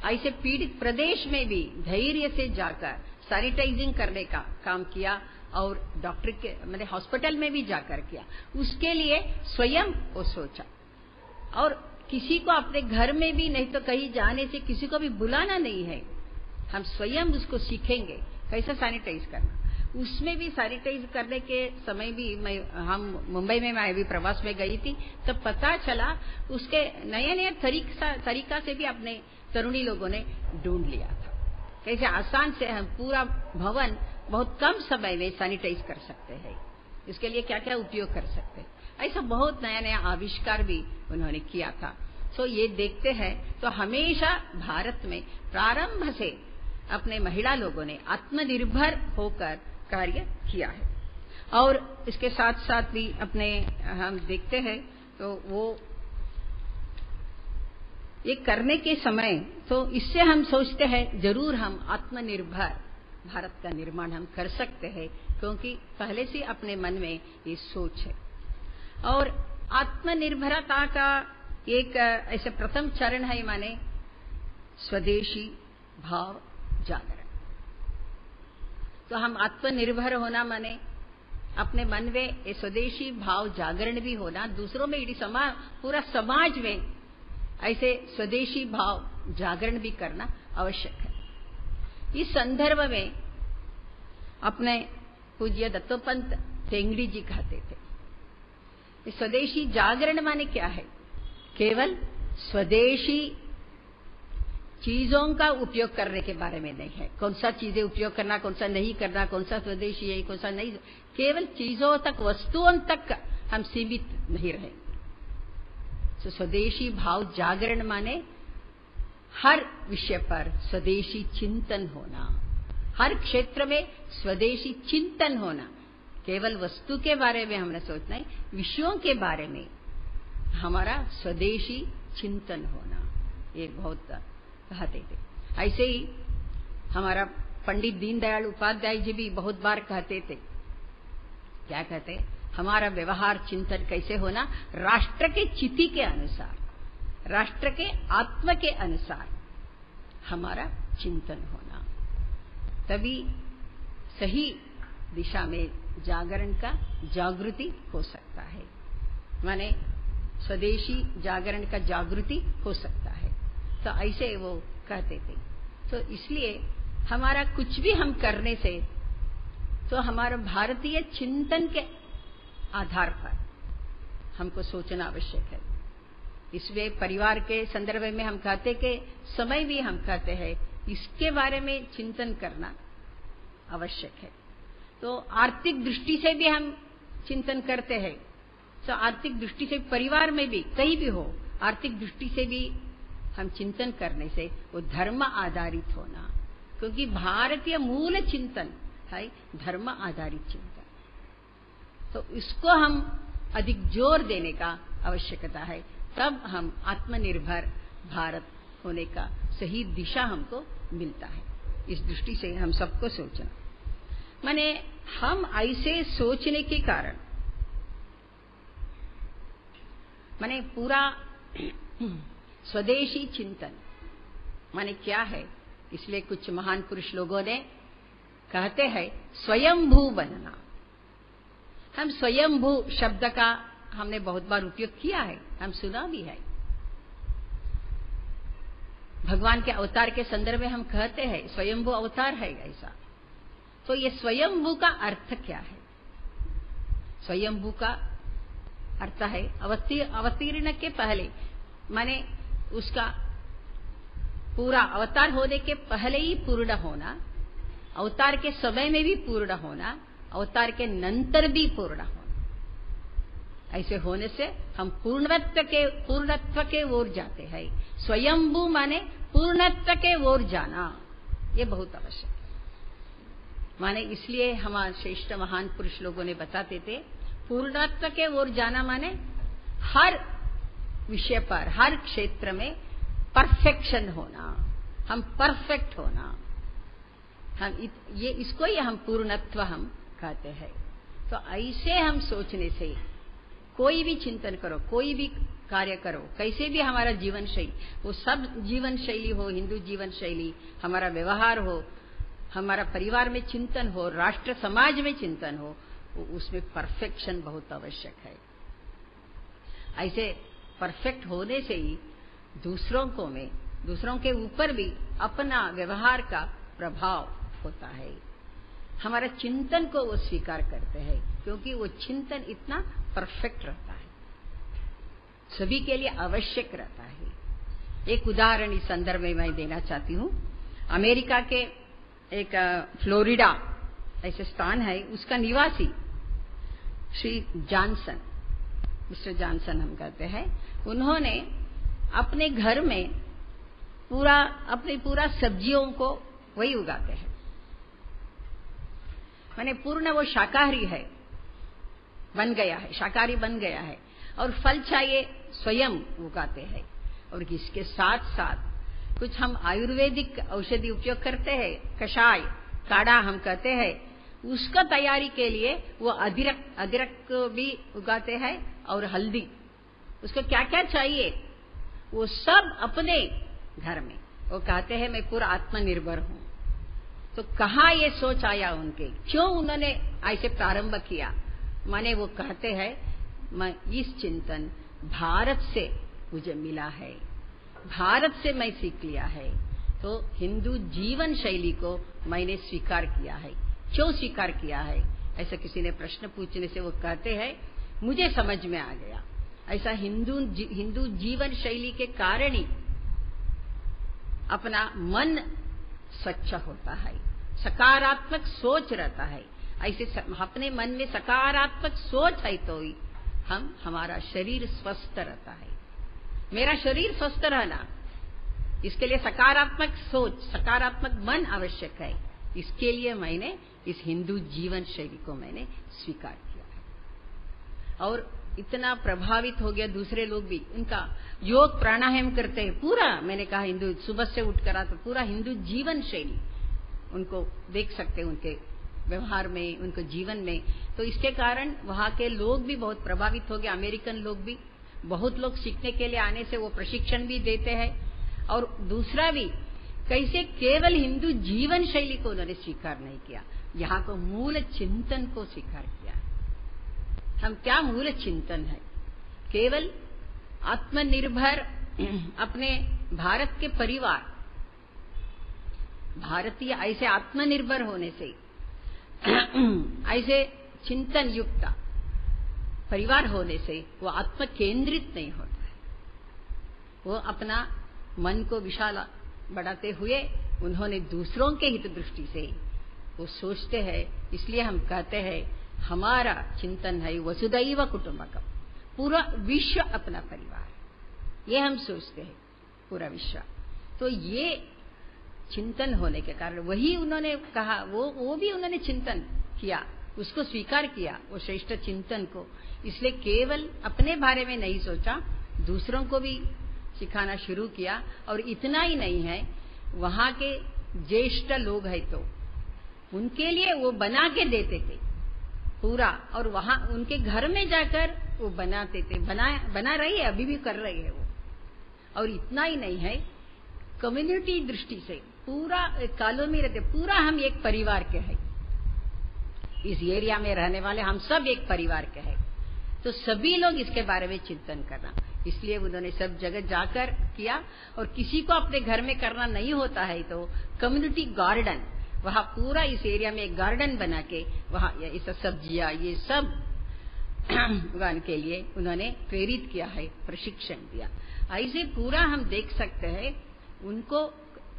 ऐसे पीड़ित प्रदेश में भी धैर्य से जाकर सैनिटाइजिंग करने का काम किया, और डॉक्टर के मैंने हॉस्पिटल में भी जाकर किया। उसके लिए स्वयं वो सोचा, और किसी को अपने घर में भी नहीं तो कहीं जाने से किसी को भी बुलाना नहीं है, हम स्वयं उसको सीखेंगे कैसे सैनिटाइज करना। उसमें भी सैनिटाइज करने के समय भी हम मुंबई में मैं भी प्रवास में गई थी, तब पता चला उसके नए नए तरीका से भी अपने तरुणी लोगों ने ढूंढ लिया था, कैसे आसान से हम पूरा भवन बहुत कम समय में सैनिटाइज कर सकते हैं, इसके लिए क्या क्या उपयोग कर सकते हैं। ऐसा बहुत नया नया आविष्कार भी उन्होंने किया था। तो ये देखते हैं तो हमेशा भारत में प्रारंभ से अपने महिला लोगों ने आत्मनिर्भर होकर कार्य किया है। और इसके साथ साथ भी अपने हम देखते हैं तो वो ये करने के समय तो इससे हम सोचते हैं जरूर हम आत्मनिर्भर भारत का निर्माण हम कर सकते हैं, क्योंकि पहले से अपने मन में ये सोच है। और आत्मनिर्भरता का एक ऐसे प्रथम चरण है माने स्वदेशी भाव जागरण। तो हम आत्मनिर्भर होना माने अपने मन में ये स्वदेशी भाव जागरण भी होना, दूसरों में इडी पूरा समाज में ऐसे स्वदेशी भाव जागरण भी करना आवश्यक है। इस संदर्भ में अपने पूज्य दत्तोपंत ठेंगड़ी जी कहते थे, स्वदेशी जागरण माने क्या है? केवल स्वदेशी चीजों का उपयोग करने के बारे में नहीं है, कौन सा चीजें उपयोग करना, कौन सा नहीं करना, कौन सा स्वदेशी है, कौन सा नहीं, केवल चीजों तक, वस्तुओं तक हम सीमित नहीं रहे। तो स्वदेशी भाव जागरण माने हर विषय पर स्वदेशी चिंतन होना, हर क्षेत्र में स्वदेशी चिंतन होना, केवल वस्तु के बारे में हमने सोचना है, विषयों के बारे में हमारा स्वदेशी चिंतन होना, ये बहुत कहते थे। ऐसे ही हमारा पंडित दीनदयाल उपाध्याय जी भी बहुत बार कहते थे, क्या कहते, हमारा व्यवहार चिंतन कैसे होना? राष्ट्र के चिति के अनुसार, राष्ट्र के आत्मा के अनुसार हमारा चिंतन होना, तभी सही दिशा में जागरण का जागृति हो सकता है, माने स्वदेशी जागरण का जागृति हो सकता है। तो ऐसे वो कहते थे। तो इसलिए हमारा कुछ भी हम करने से तो हमारा भारतीय चिंतन के आधार पर हमको सोचना आवश्यक है। इसलिए परिवार के संदर्भ में हम कहते कि समय भी हम कहते हैं इसके बारे में चिंतन करना आवश्यक है। तो आर्थिक दृष्टि से भी हम चिंतन करते हैं, तो आर्थिक दृष्टि से परिवार में भी कहीं भी हो, आर्थिक दृष्टि से भी हम चिंतन करने से वो धर्म आधारित होना, क्योंकि भारतीय मूल चिंतन है धर्म आधारित चिंतन। तो इसको हम अधिक जोर देने का आवश्यकता है, तब हम आत्मनिर्भर भारत होने का सही दिशा हमको मिलता है। इस दृष्टि से हम सबको सोचना, माने हम ऐसे सोचने के कारण माने पूरा स्वदेशी चिंतन माने क्या है, इसलिए कुछ महान पुरुष लोगों ने कहते हैं स्वयंभू बनना। हम स्वयंभू शब्द का हमने बहुत बार उपयोग किया है, हम सुना भी है। भगवान के अवतार के संदर्भ में हम कहते हैं स्वयंभू अवतार है ऐसा। तो ये स्वयंभू का अर्थ क्या है? स्वयंभू का अर्थ है अवतीर्ण के पहले, माने उसका पूरा अवतार होने के पहले ही पूर्ण होना, अवतार के समय में भी पूर्ण होना, अवतार के नंतर भी पूर्ण होना। ऐसे होने से हम पूर्णत्व के ओर जाते हैं। स्वयंभू माने पूर्णत्व के ओर जाना, ये बहुत आवश्यक है। माने इसलिए हमारे श्रेष्ठ महान पुरुष लोगों ने बताते थे, पूर्णत्व के ओर जाना माने हर विषय पर, हर क्षेत्र में परफेक्शन होना, हम परफेक्ट होना, हम ये इसको ही हम पूर्णत्व हम कहते हैं। तो ऐसे हम सोचने से कोई भी चिंतन करो, कोई भी कार्य करो, कैसे भी हमारा जीवन शैली, वो सब जीवन शैली हो, हिंदू जीवन शैली, हमारा व्यवहार हो, हमारा परिवार में चिंतन हो, राष्ट्र समाज में चिंतन हो, उसमें परफेक्शन बहुत आवश्यक है। ऐसे परफेक्ट होने से ही दूसरों के ऊपर भी अपना व्यवहार का प्रभाव होता है। हमारा चिंतन को वो स्वीकार करते हैं, क्योंकि वो चिंतन इतना परफेक्ट रहता है, सभी के लिए आवश्यक रहता है। एक उदाहरण इस संदर्भ में मैं देना चाहती हूँ। अमेरिका के एक फ्लोरिडा ऐसे स्थान है, उसका निवासी श्री जॉनसन, मिस्टर जॉनसन हम कहते हैं, उन्होंने अपने घर में पूरा सब्जियों को वही उगाते हैं, माने पूर्ण वो शाकाहारी है, बन गया है, शाकाहारी बन गया है, और फल चाहिए स्वयं उगाते हैं। और इसके साथ साथ कुछ हम आयुर्वेदिक औषधि उपयोग करते हैं, कषाय, काढ़ा हम कहते हैं, उसका तैयारी के लिए वो अदरक भी उगाते हैं और हल्दी। उसको क्या क्या चाहिए वो सब अपने घर में, वो कहते हैं मैं पूरा आत्मनिर्भर हूं। तो कहाँ ये सोच आया उनके, क्यों उन्होंने ऐसे प्रारंभ किया? माने वो कहते हैं मैं इस चिंतन भारत से मुझे मिला है, भारत से मैं सीख लिया है, तो हिंदू जीवन शैली को मैंने स्वीकार किया है। क्यों स्वीकार किया है? ऐसा किसी ने प्रश्न पूछने से वो कहते हैं मुझे समझ में आ गया, ऐसा हिंदू जीवन शैली के कारण ही अपना मन स्वच्छ होता है, सकारात्मक सोच रहता है। ऐसे अपने मन में सकारात्मक सोच है तो ही हमारा शरीर स्वस्थ रहता है। मेरा शरीर स्वस्थ रहना, इसके लिए सकारात्मक सोच, सकारात्मक मन आवश्यक है। इसके लिए मैंने इस हिंदू जीवन शैली को मैंने स्वीकार किया है, और इतना प्रभावित हो गया दूसरे लोग भी। उनका योग प्राणायाम करते हैं, पूरा मैंने कहा हिंदू सुबह से उठकर तो पूरा हिंदू जीवन शैली उनको देख सकते हैं, उनके व्यवहार में, उनको जीवन में। तो इसके कारण वहां के लोग भी बहुत प्रभावित हो गए, अमेरिकन लोग भी, बहुत लोग सीखने के लिए आने से वो प्रशिक्षण भी देते हैं। और दूसरा भी कैसे केवल हिंदू जीवन शैली को उन्होंने स्वीकार नहीं किया, यहाँ को मूल चिंतन को स्वीकार किया। हम क्या मूल चिंतन है? केवल आत्मनिर्भर अपने भारत के परिवार, भारतीय ऐसे आत्मनिर्भर होने से, ऐसे चिंतन युक्त परिवार होने से वो आत्म केंद्रित नहीं होता है। वो अपना मन को विशाल बढ़ाते हुए उन्होंने दूसरों के हित दृष्टि से वो सोचते हैं। इसलिए हम कहते हैं हमारा चिंतन है वसुदैव कुटुंबकम, पूरा विश्व अपना परिवार, ये हम सोचते हैं, पूरा विश्व। तो ये चिंतन होने के कारण वही उन्होंने कहा, वो भी उन्होंने चिंतन किया, उसको स्वीकार किया, वो श्रेष्ठ चिंतन को। इसलिए केवल अपने बारे में नहीं सोचा, दूसरों को भी सिखाना शुरू किया। और इतना ही नहीं है, वहां के ज्येष्ठ लोग हैं तो उनके लिए वो बना के देते थे पूरा, और वहां उनके घर में जाकर वो बनाते थे, बना रही है, अभी भी कर रही है वो। और इतना ही नहीं है, कम्युनिटी दृष्टि से पूरा कॉलोनी रहते, पूरा हम एक परिवार के हैं, इस एरिया में रहने वाले हम सब एक परिवार के हैं। तो सभी लोग इसके बारे में चिंतन करना, इसलिए उन्होंने सब जगह जाकर किया। और किसी को अपने घर में करना नहीं होता है तो कम्युनिटी गार्डन, वहां पूरा इस एरिया में एक गार्डन बना के वहां ये सब सब्जियां ये सब उगाने के लिए उन्होंने प्रेरित किया है, प्रशिक्षण दिया। ऐसे पूरा हम देख सकते हैं उनको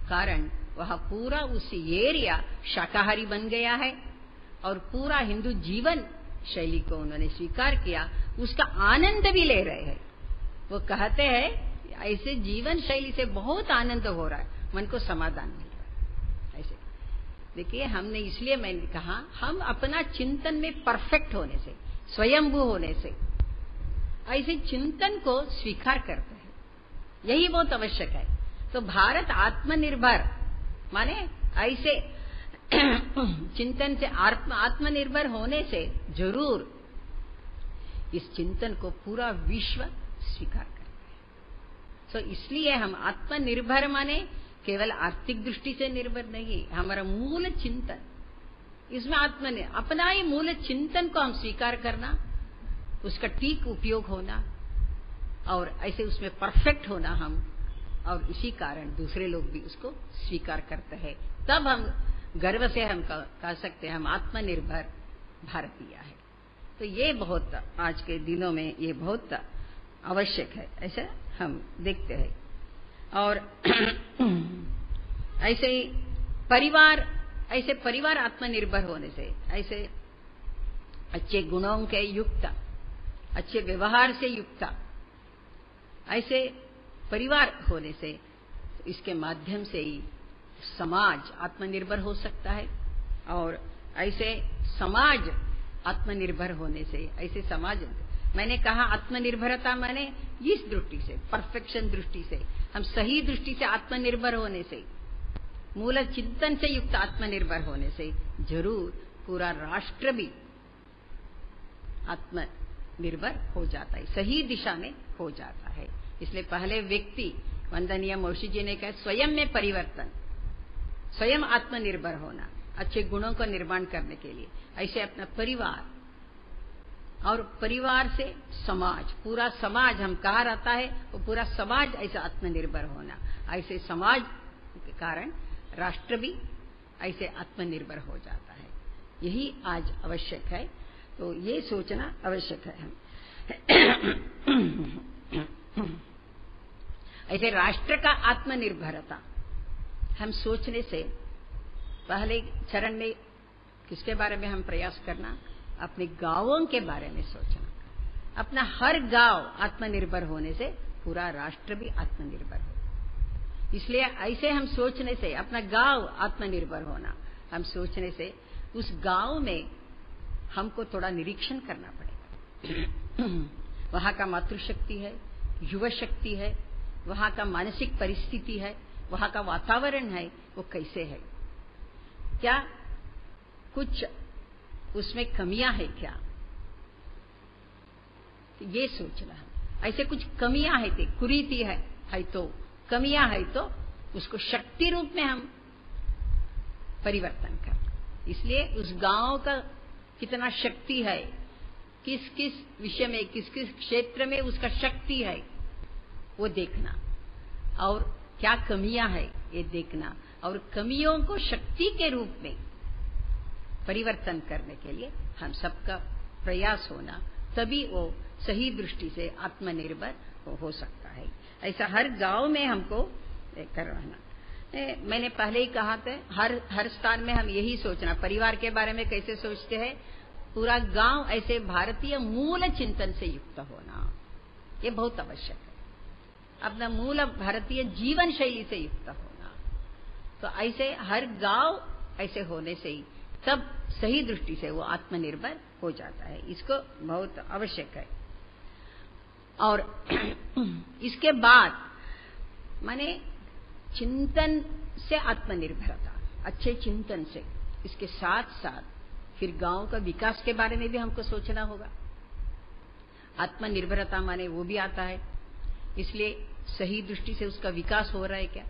कारण वहां पूरा उस एरिया शाकाहारी बन गया है और पूरा हिंदू जीवन शैली को उन्होंने स्वीकार किया, उसका आनंद भी ले रहे हैं। वो कहते हैं ऐसे जीवन शैली से बहुत आनंद हो रहा है, मन को समाधान मिल रहा है। ऐसे देखिए, हमने इसलिए मैंने कहा हम अपना चिंतन में परफेक्ट होने से, स्वयंभू होने से, ऐसे चिंतन को स्वीकार करते हैं, यही बहुत आवश्यक है। तो भारत आत्मनिर्भर माने ऐसे चिंतन से आत्मनिर्भर होने से जरूर इस चिंतन को पूरा विश्व स्वीकार करता है। तो इसलिए हम आत्मनिर्भर माने केवल आर्थिक दृष्टि से निर्भर नहीं, हमारा मूल चिंतन इसमें अपना ही मूल चिंतन को हम स्वीकार करना, उसका ठीक उपयोग होना और ऐसे उसमें परफेक्ट होना हम, और इसी कारण दूसरे लोग भी उसको स्वीकार करते हैं। तब हम गर्व से हम कह सकते हैं हम आत्मनिर्भर भारतीय है। तो ये बहुत आज के दिनों में ये बहुत आवश्यक है, ऐसा हम देखते हैं। और ऐसे परिवार आत्मनिर्भर होने से, ऐसे अच्छे गुणों के युक्त, अच्छे व्यवहार से युक्त ऐसे परिवार होने से, इसके माध्यम से ही समाज आत्मनिर्भर हो सकता है। और ऐसे समाज आत्मनिर्भर होने से, ऐसे समाज, मैंने कहा आत्मनिर्भरता माने इस दृष्टि से, परफेक्शन दृष्टि से, हम सही दृष्टि से आत्मनिर्भर होने से, मूल चिंतन से युक्त आत्मनिर्भर होने से जरूर पूरा राष्ट्र भी आत्मनिर्भर हो जाता है, सही दिशा में हो जाता है। इसलिए पहले व्यक्ति, वंदनीय मौशी जी ने कहा, स्वयं में परिवर्तन, स्वयं आत्मनिर्भर होना, अच्छे गुणों का निर्माण करने के लिए, ऐसे अपना परिवार और परिवार से समाज, पूरा समाज हम कहा रहता है, वो पूरा समाज ऐसा आत्मनिर्भर होना, ऐसे समाज के कारण राष्ट्र भी ऐसे आत्मनिर्भर हो जाता है। यही आज आवश्यक है, तो ये सोचना आवश्यक है हम। ऐसे राष्ट्र का आत्मनिर्भरता हम सोचने से पहले चरण में किसके बारे में हम प्रयास करना, अपने गांवों के बारे में सोचना। अपना हर गांव आत्मनिर्भर होने से पूरा राष्ट्र भी आत्मनिर्भर हो। इसलिए ऐसे हम सोचने से, अपना गांव आत्मनिर्भर होना, हम सोचने से उस गांव में हमको थोड़ा निरीक्षण करना पड़ेगा। वहां का मातृशक्ति है, युवा शक्ति है, वहां का मानसिक परिस्थिति है, वहां का वातावरण है, वो कैसे है, क्या कुछ उसमें कमियां है क्या, ये सोचना है। ऐसे कुछ कमियां है, कुरीति है तो, कमियां है तो उसको शक्ति रूप में हम परिवर्तन कर। इसलिए उस गांव का कितना शक्ति है, किस किस विषय में, किस किस क्षेत्र में उसका शक्ति है, वो देखना, और क्या कमियां है ये देखना, और कमियों को शक्ति के रूप में परिवर्तन करने के लिए हम सबका प्रयास होना, तभी वो सही दृष्टि से आत्मनिर्भर हो सकता है। ऐसा हर गांव में हमको करवाना। मैंने पहले ही कहा था, हर स्थान में हम यही सोचना, परिवार के बारे में कैसे सोचते हैं, पूरा गांव ऐसे भारतीय मूल चिंतन से युक्त होना, ये बहुत आवश्यक है। अपना मूल भारतीय जीवन शैली से युक्त होना, तो ऐसे हर गांव ऐसे होने से ही तब सही दृष्टि से वो आत्मनिर्भर हो जाता है। इसको बहुत आवश्यक है। और इसके बाद माने चिंतन से आत्मनिर्भरता, अच्छे चिंतन से, इसके साथ साथ फिर गांव का विकास के बारे में भी हमको सोचना होगा। आत्मनिर्भरता माने वो भी आता है, इसलिए सही दृष्टि से उसका विकास हो रहा है क्या,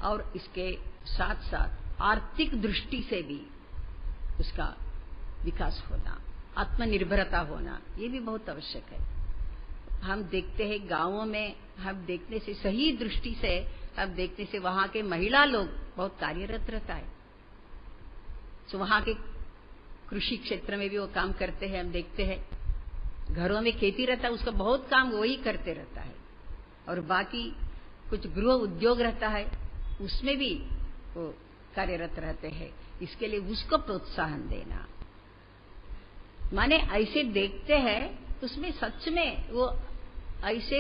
और इसके साथ साथ आर्थिक दृष्टि से भी उसका विकास होना, आत्मनिर्भरता होना, ये भी बहुत आवश्यक है। हम देखते हैं गांवों में, हम देखने से, सही दृष्टि से हम देखने से वहां के महिला लोग बहुत कार्यरत रहता है। तो वहां के कृषि क्षेत्र में भी वो काम करते हैं, हम देखते हैं। घरों में खेती रहता है, उसका बहुत काम वही करते रहता है। और बाकी कुछ गृह उद्योग रहता है, उसमें भी वो कार्यरत रहते हैं। इसके लिए उसको प्रोत्साहन देना, माने ऐसे देखते हैं उसमें सच में वो ऐसे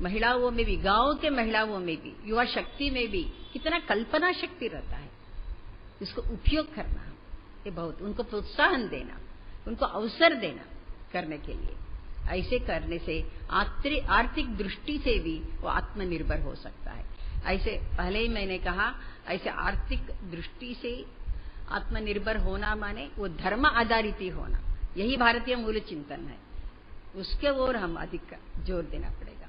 महिलाओं में भी, गांव के महिलाओं में भी, युवा शक्ति में भी कितना कल्पना शक्ति रहता है, इसको उपयोग करना, ये बहुत उनको प्रोत्साहन देना, उनको अवसर देना करने के लिए। ऐसे करने से आर्थिक दृष्टि से भी वो आत्मनिर्भर हो सकता है। ऐसे पहले ही मैंने कहा, ऐसे आर्थिक दृष्टि से आत्मनिर्भर होना माने वो धर्म आधारित ही होना, यही भारतीय मूल चिंतन है। उसके ओर हम अधिक जोर देना पड़ेगा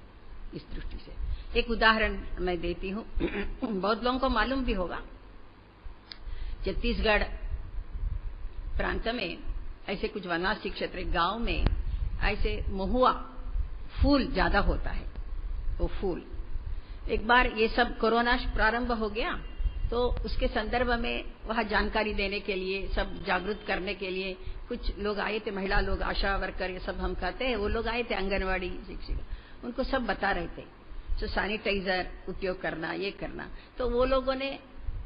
इस दृष्टि से। एक उदाहरण मैं देती हूँ, बहुत लोगों को मालूम भी होगा। छत्तीसगढ़ प्रांत में ऐसे कुछ वनवासी क्षेत्र, गांव में ऐसे महुआ फूल ज्यादा होता है। वो फूल एक बार ये सब कोरोना प्रारंभ हो गया, तो उसके संदर्भ में वहां जानकारी देने के लिए, सब जागरूक करने के लिए कुछ लोग आए थे, महिला लोग, आशा वर्कर, ये सब हम कहते हैं, वो लोग आए थे, आंगनवाड़ी शिक्षिका, उनको सब बता रहे थे तो सैनिटाइजर उपयोग करना, ये करना। तो वो लोगों ने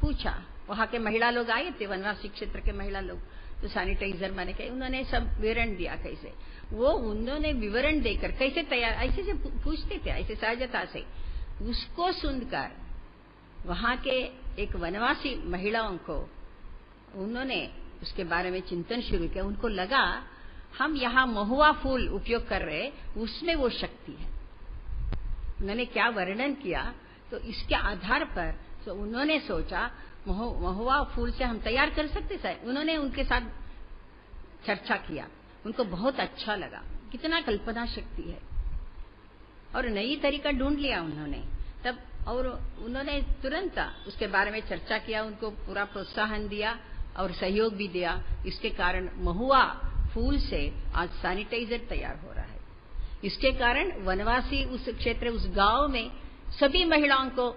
पूछा, वहां के महिला लोग आए थे, वनवासी क्षेत्र के महिला लोग, तो सैनिटाइजर मैंने कहा, उन्होंने सब विवरण दिया कैसे। वो उन्होंने विवरण देकर कैसे तैयार, ऐसे से पूछते थे, ऐसे सहजता से, उसको सुनकर वहां के एक वनवासी महिलाओं को उन्होंने उसके बारे में चिंतन शुरू किया। उनको लगा हम यहाँ महुआ फूल उपयोग कर रहे, उसमें वो शक्ति है। उन्होंने क्या वर्णन किया, तो इसके आधार पर तो उन्होंने सोचा महुआ फूल से हम तैयार कर सकते हैं। उन्होंने उनके साथ चर्चा किया, उनको बहुत अच्छा लगा, कितना कल्पना शक्ति है, और नई तरीका ढूंढ लिया उन्होंने तब। और उन्होंने तुरंत उसके बारे में चर्चा किया, उनको पूरा प्रोत्साहन दिया और सहयोग भी दिया। इसके कारण महुआ फूल से आज सैनिटाइजर तैयार हो रहा है। इसके कारण वनवासी उस क्षेत्र, उस गांव में सभी महिलाओं को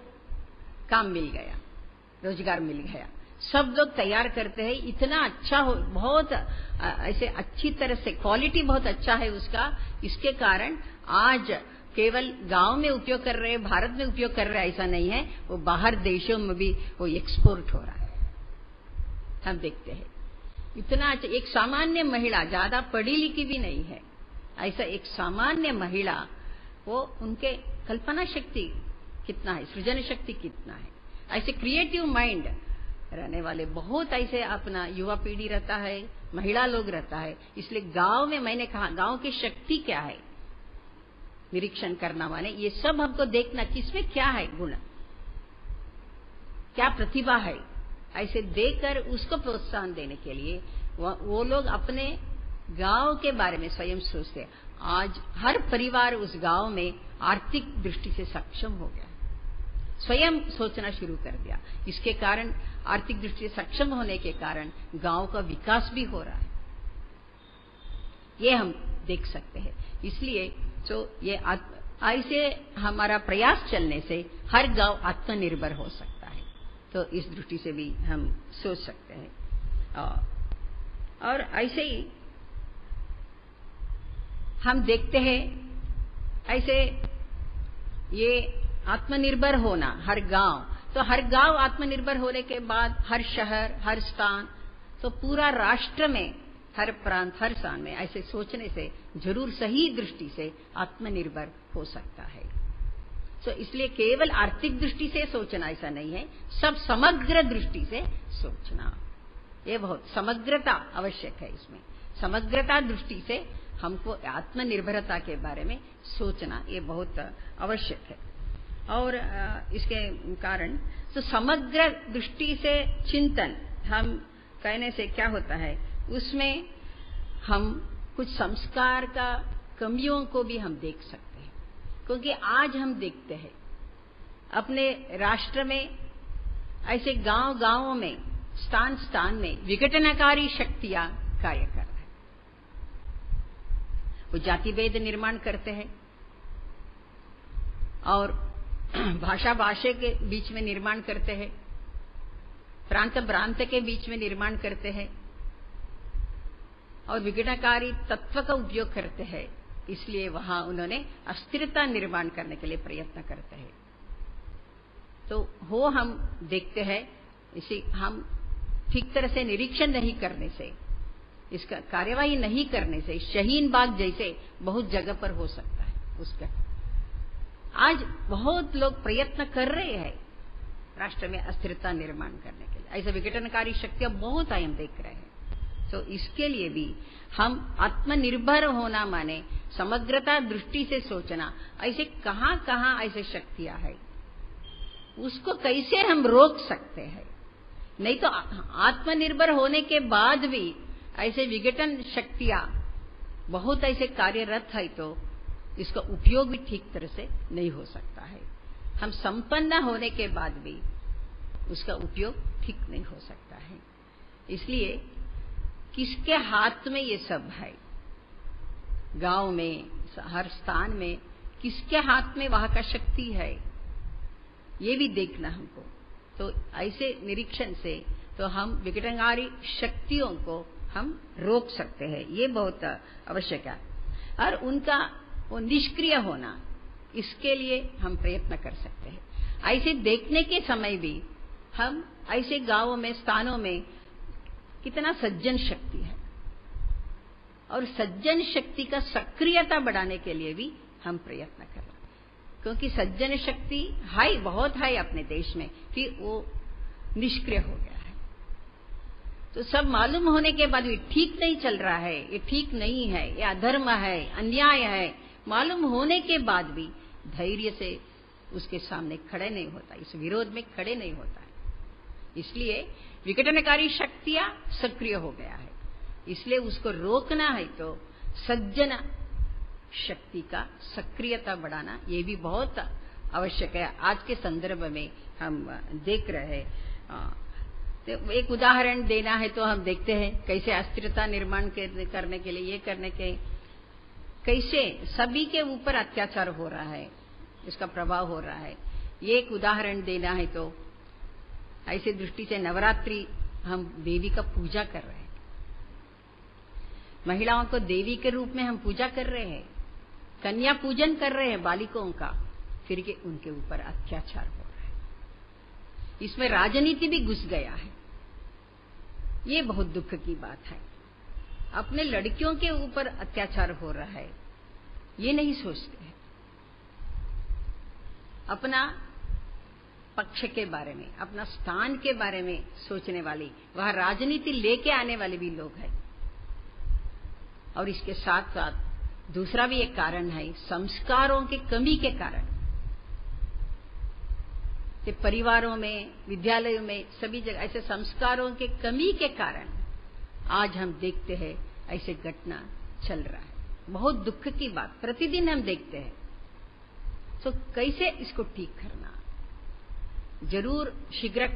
काम मिल गया, रोजगार मिल गया। सब लोग तैयार करते हैं, इतना अच्छा हो, बहुत ऐसे अच्छी तरह से, क्वालिटी बहुत अच्छा है उसका। इसके कारण आज केवल गांव में उपयोग कर रहे हैं, भारत में उपयोग कर रहे हैं, ऐसा नहीं है, वो बाहर देशों में भी वो एक्सपोर्ट हो रहा है। हम देखते हैं इतना अच्छा, एक सामान्य महिला, ज्यादा पढ़ी लिखी भी नहीं है, ऐसा एक सामान्य महिला, वो उनके कल्पना शक्ति कितना है, सृजन शक्ति कितना है, ऐसे क्रिएटिव माइंड रहने वाले बहुत ऐसे अपना युवा पीढ़ी रहता है, महिला लोग रहता है। इसलिए गांव में, मैंने कहा गांव की शक्ति क्या है, निरीक्षण करना माने ये सब हमको देखना, किसमें क्या है गुण, क्या प्रतिभा है, ऐसे देखकर उसको प्रोत्साहन देने के लिए वो लोग अपने गांव के बारे में स्वयं सोचते हैं। आज हर परिवार उस गांव में आर्थिक दृष्टि से सक्षम हो गया, स्वयं सोचना शुरू कर दिया। इसके कारण आर्थिक दृष्टि से सक्षम होने के कारण गांव का विकास भी हो रहा है, ये हम देख सकते हैं। इसलिए तो ये ऐसे हमारा प्रयास चलने से हर गांव आत्मनिर्भर हो सकता है, तो इस दृष्टि से भी हम सोच सकते हैं। और ऐसे ही हम देखते हैं, ऐसे ये आत्मनिर्भर होना हर गांव, तो हर गांव आत्मनिर्भर होने के बाद हर शहर, हर स्थान, तो पूरा राष्ट्र में, हर प्रांत, हर स्थान में ऐसे सोचने से जरूर सही दृष्टि से आत्मनिर्भर हो सकता है। तो इसलिए केवल आर्थिक दृष्टि से सोचना ऐसा नहीं है, सब समग्र दृष्टि से सोचना, ये बहुत समग्रता आवश्यक है। इसमें समग्रता दृष्टि से हमको आत्मनिर्भरता के बारे में सोचना ये बहुत आवश्यक है। और इसके कारण तो समग्र दृष्टि से चिंतन हम कहने से क्या होता है, उसमें हम कुछ संस्कार का कमियों को भी हम देख सकते हैं। क्योंकि आज हम देखते हैं अपने राष्ट्र में ऐसे गांव-गांवों में, स्थान-स्थान में विघटनकारी शक्तियां कार्य कर रहे हैं। वो जाति भेद निर्माण करते हैं, और भाषा भाषा के बीच में निर्माण करते हैं, प्रांत प्रांत के बीच में निर्माण करते हैं और विघटनकारी तत्व का उपयोग करते हैं। इसलिए वहां उन्होंने अस्थिरता निर्माण करने के लिए प्रयत्न करते हैं। तो वो हम देखते हैं, इसी हम ठीक तरह से निरीक्षण नहीं करने से, इसका कार्यवाही नहीं करने से शहीन बाग जैसे बहुत जगह पर हो सकता है। उसका आज बहुत लोग प्रयत्न कर रहे हैं राष्ट्र में अस्थिरता निर्माण करने के लिए। ऐसे विघटनकारी शक्तियां बहुत हम देख रहे हैं। तो इसके लिए भी हम आत्मनिर्भर होना माने समग्रता दृष्टि से सोचना, ऐसे कहां कहां ऐसे शक्तियां है, उसको कैसे हम रोक सकते हैं। नहीं तो आत्मनिर्भर होने के बाद भी ऐसे विघटन शक्तियां बहुत ऐसे कार्यरत है, तो इसका उपयोग भी ठीक तरह से नहीं हो सकता है। हम संपन्न होने के बाद भी उसका उपयोग ठीक नहीं हो सकता है। इसलिए किसके हाथ में ये सब है, गांव में, हर स्थान में किसके हाथ में वहां का शक्ति है, ये भी देखना हमको। तो ऐसे निरीक्षण से तो हम विघटनकारी शक्तियों को हम रोक सकते हैं, ये बहुत आवश्यक है। और उनका वो निष्क्रिय होना, इसके लिए हम प्रयत्न कर सकते हैं। ऐसे देखने के समय भी हम ऐसे गांवों में, स्थानों में कितना सज्जन शक्ति है, और सज्जन शक्ति का सक्रियता बढ़ाने के लिए भी हम प्रयत्न कर रहे हैं। क्योंकि सज्जन शक्ति है, बहुत है अपने देश में, कि वो निष्क्रिय हो गया है। तो सब मालूम होने के बाद भी ठीक नहीं चल रहा है, ये ठीक नहीं है, ये अधर्म है, अन्याय है, मालूम होने के बाद भी धैर्य से उसके सामने खड़े नहीं होता, इस विरोध में खड़े नहीं होता है। इसलिए विघटनकारी शक्तियां सक्रिय हो गया है, इसलिए उसको रोकना है तो सज्जन शक्ति का सक्रियता बढ़ाना ये भी बहुत आवश्यक है। आज के संदर्भ में हम देख रहे हैं। तो एक उदाहरण देना है तो हम देखते हैं कैसे अस्थिरता निर्माण करने के लिए, ये करने के कैसे सभी के ऊपर अत्याचार हो रहा है, इसका प्रभाव हो रहा है। ये एक उदाहरण देना है तो ऐसे दृष्टि से नवरात्रि हम देवी का पूजा कर रहे हैं, महिलाओं को देवी के रूप में हम पूजा कर रहे हैं, कन्या पूजन कर रहे हैं बालिकों का, फिर के उनके ऊपर अत्याचार हो रहा है। इसमें राजनीति भी घुस गया है, ये बहुत दुख की बात है। अपने लड़कियों के ऊपर अत्याचार हो रहा है, ये नहीं सोचते हैं। अपना पक्ष के बारे में, अपना स्थान के बारे में सोचने वाली, वह राजनीति लेके आने वाले भी लोग हैं। और इसके साथ साथ दूसरा भी एक कारण है, संस्कारों की कमी के कारण। कि परिवारों में, विद्यालयों में, सभी जगह ऐसे संस्कारों के कमी के कारण आज हम देखते हैं ऐसे घटना चल रहा है। बहुत दुख की बात प्रतिदिन हम देखते हैं। तो कैसे इसको ठीक करना, जरूर शीघ्र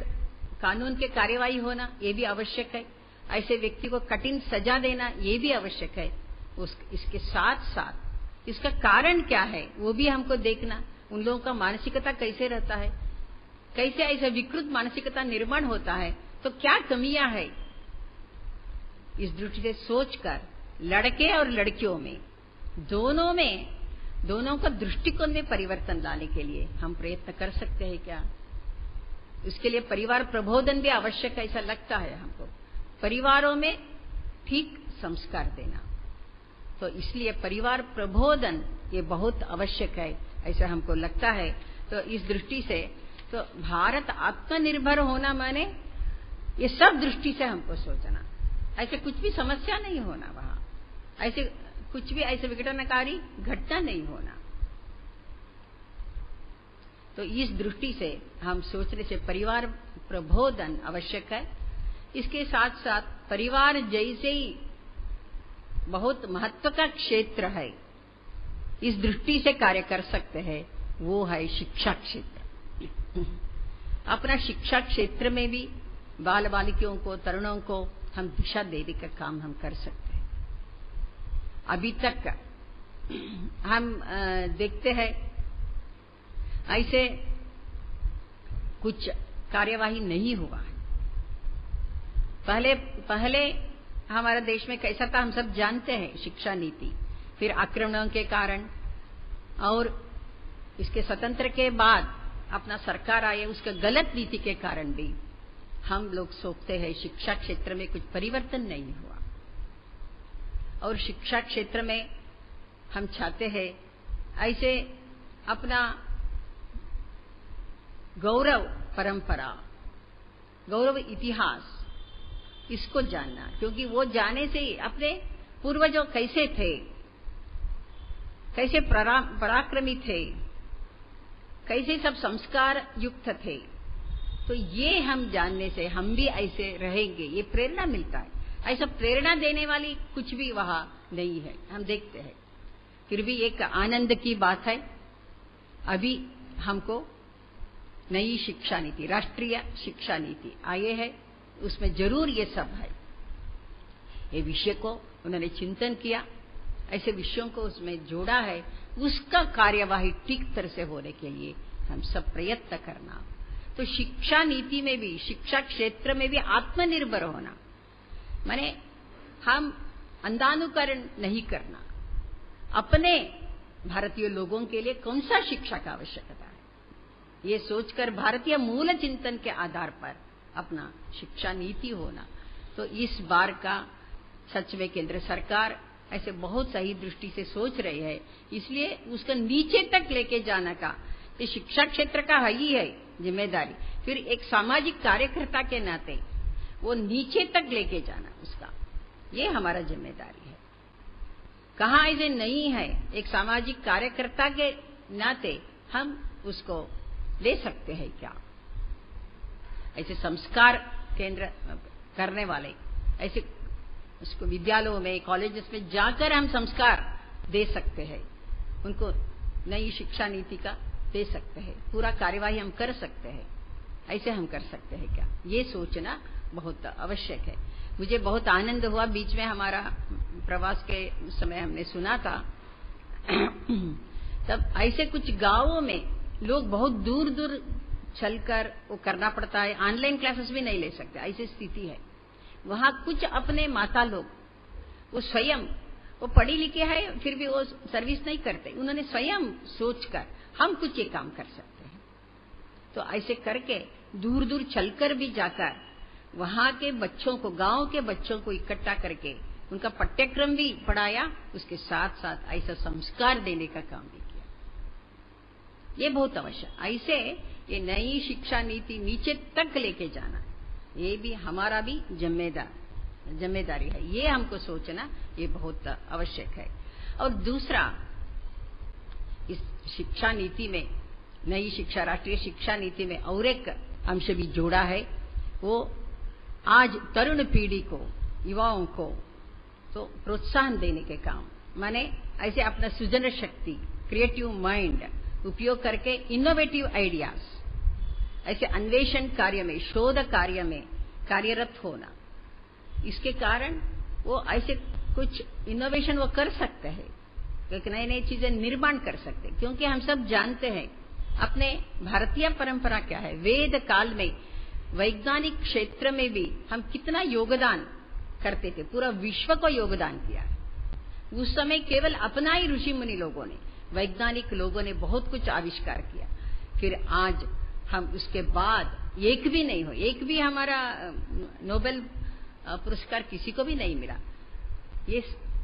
कानून के कार्यवाही होना ये भी आवश्यक है, ऐसे व्यक्ति को कठिन सजा देना ये भी आवश्यक है। इसके साथ साथ इसका कारण क्या है वो भी हमको देखना, उन लोगों का मानसिकता कैसे रहता है, कैसे ऐसा विकृत मानसिकता निर्माण होता है, तो क्या कमियां है, इस दृष्टि से सोचकर लड़के और लड़कियों में दोनों का दृष्टिकोण में परिवर्तन लाने के लिए हम प्रयत्न कर सकते हैं क्या? इसके लिए परिवार प्रबोधन भी आवश्यक है, ऐसा लगता है हमको। परिवारों में ठीक संस्कार देना, तो इसलिए परिवार प्रबोधन ये बहुत आवश्यक है, ऐसा हमको लगता है। तो इस दृष्टि से तो भारत आत्मनिर्भर होना माने ये सब दृष्टि से हमको सोचना, ऐसे कुछ भी समस्या नहीं होना वहां, ऐसे कुछ भी ऐसे विघटनकारी घटना नहीं होना। तो इस दृष्टि से हम सोचने से परिवार प्रबोधन आवश्यक है। इसके साथ साथ परिवार जैसे ही बहुत महत्व का क्षेत्र है, इस दृष्टि से कार्य कर सकते हैं, वो है शिक्षा क्षेत्र। अपना शिक्षा क्षेत्र में भी बाल बालिकाओं को, तरुणों को हम दिशा देने का काम हम कर सकते हैं। अभी तक हम देखते हैं ऐसे कुछ कार्यवाही नहीं हुआ है। पहले हमारे देश में कैसा था हम सब जानते हैं, शिक्षा नीति, फिर आक्रमणों के कारण और इसके स्वतंत्र के बाद अपना सरकार आए उसके गलत नीति के कारण भी हम लोग सोचते हैं शिक्षा क्षेत्र में कुछ परिवर्तन नहीं हुआ। और शिक्षा क्षेत्र में हम चाहते हैं ऐसे अपना गौरव परंपरा, गौरव इतिहास इसको जानना, क्योंकि वो जाने से अपने पूर्वजों कैसे थे, कैसे पराक्रमी थे, कैसे सब संस्कार युक्त थे, तो ये हम जानने से हम भी ऐसे रहेंगे, ये प्रेरणा मिलता है। ऐसा प्रेरणा देने वाली कुछ भी वहां नहीं है, हम देखते हैं। फिर भी एक आनंद की बात है, अभी हमको नई शिक्षा नीति, राष्ट्रीय शिक्षा नीति आए है, उसमें जरूर ये सब है। ये विषय को उन्होंने चिंतन किया, ऐसे विषयों को उसमें जोड़ा है, उसका कार्यवाही ठीक तरह से होने के लिए हम सब प्रयत्न करना। तो शिक्षा नीति में भी, शिक्षा क्षेत्र में भी आत्मनिर्भर होना, माने हम अंधानुकरण नहीं करना, अपने भारतीय लोगों के लिए कौन सा शिक्षा का आवश्यकता है, ये सोचकर भारतीय मूल चिंतन के आधार पर अपना शिक्षा नीति होना। तो इस बार का सच में केंद्र सरकार ऐसे बहुत सही दृष्टि से सोच रही है, इसलिए उसका नीचे तक लेके जाने का ये शिक्षा क्षेत्र का ही है जिम्मेदारी। फिर एक सामाजिक कार्यकर्ता के नाते वो नीचे तक लेके जाना उसका, ये हमारा जिम्मेदारी है। कहाँ ऐसे नहीं है, एक सामाजिक कार्यकर्ता के नाते हम उसको ले सकते हैं क्या, ऐसे संस्कार केंद्र करने वाले, ऐसे उसको विद्यालयों में, कॉलेजेस में जाकर हम संस्कार दे सकते हैं, उनको नई शिक्षा नीति का दे सकते हैं, पूरा कार्यवाही हम कर सकते हैं, ऐसे हम कर सकते हैं क्या, ये सोचना बहुत आवश्यक है। मुझे बहुत आनंद हुआ, बीच में हमारा प्रवास के समय हमने सुना था तब ऐसे कुछ गांवों में लोग बहुत दूर दूर चलकर वो करना पड़ता है, ऑनलाइन क्लासेस भी नहीं ले सकते, ऐसी स्थिति है। वहां कुछ अपने माता लोग वो स्वयं वो पढ़ी लिखे है, फिर भी वो सर्विस नहीं करते, उन्होंने स्वयं सोचकर हम कुछ ये काम कर सकते हैं। तो ऐसे करके दूर दूर चलकर भी जाकर वहां के बच्चों को, गांव के बच्चों को इकट्ठा करके उनका पाठ्यक्रम भी पढ़ाया, उसके साथ साथ ऐसा संस्कार देने का काम भी किया। ये बहुत आवश्यक, ऐसे ये नई शिक्षा नीति नीचे तक लेके जाना, ये भी हमारा भी जिम्मेदारी है, ये हमको सोचना ये बहुत आवश्यक है। और दूसरा, इस शिक्षा नीति में, नई शिक्षा, राष्ट्रीय शिक्षा नीति में और एक अंश भी जोड़ा है, वो आज तरुण पीढ़ी को, युवाओं को तो प्रोत्साहन देने के काम, माने ऐसे अपना सृजन शक्ति, क्रिएटिव माइंड उपयोग करके इनोवेटिव आइडियाज, ऐसे अन्वेषण कार्य में, शोध कार्य में कार्यरत होना, इसके कारण वो ऐसे कुछ इनोवेशन वो कर सकते हैं, एक नई नई चीजें निर्माण कर सकते हैं। क्योंकि हम सब जानते हैं अपने भारतीय परंपरा क्या है, वेद काल में वैज्ञानिक क्षेत्र में भी हम कितना योगदान करते थे, पूरा विश्व को योगदान किया है। उस समय केवल अपना ही ऋषि मुनि लोगों ने, वैज्ञानिक लोगों ने बहुत कुछ आविष्कार किया, फिर आज हम उसके बाद एक भी नहीं हो, एक भी हमारा नोबेल पुरस्कार किसी को भी नहीं मिला, ये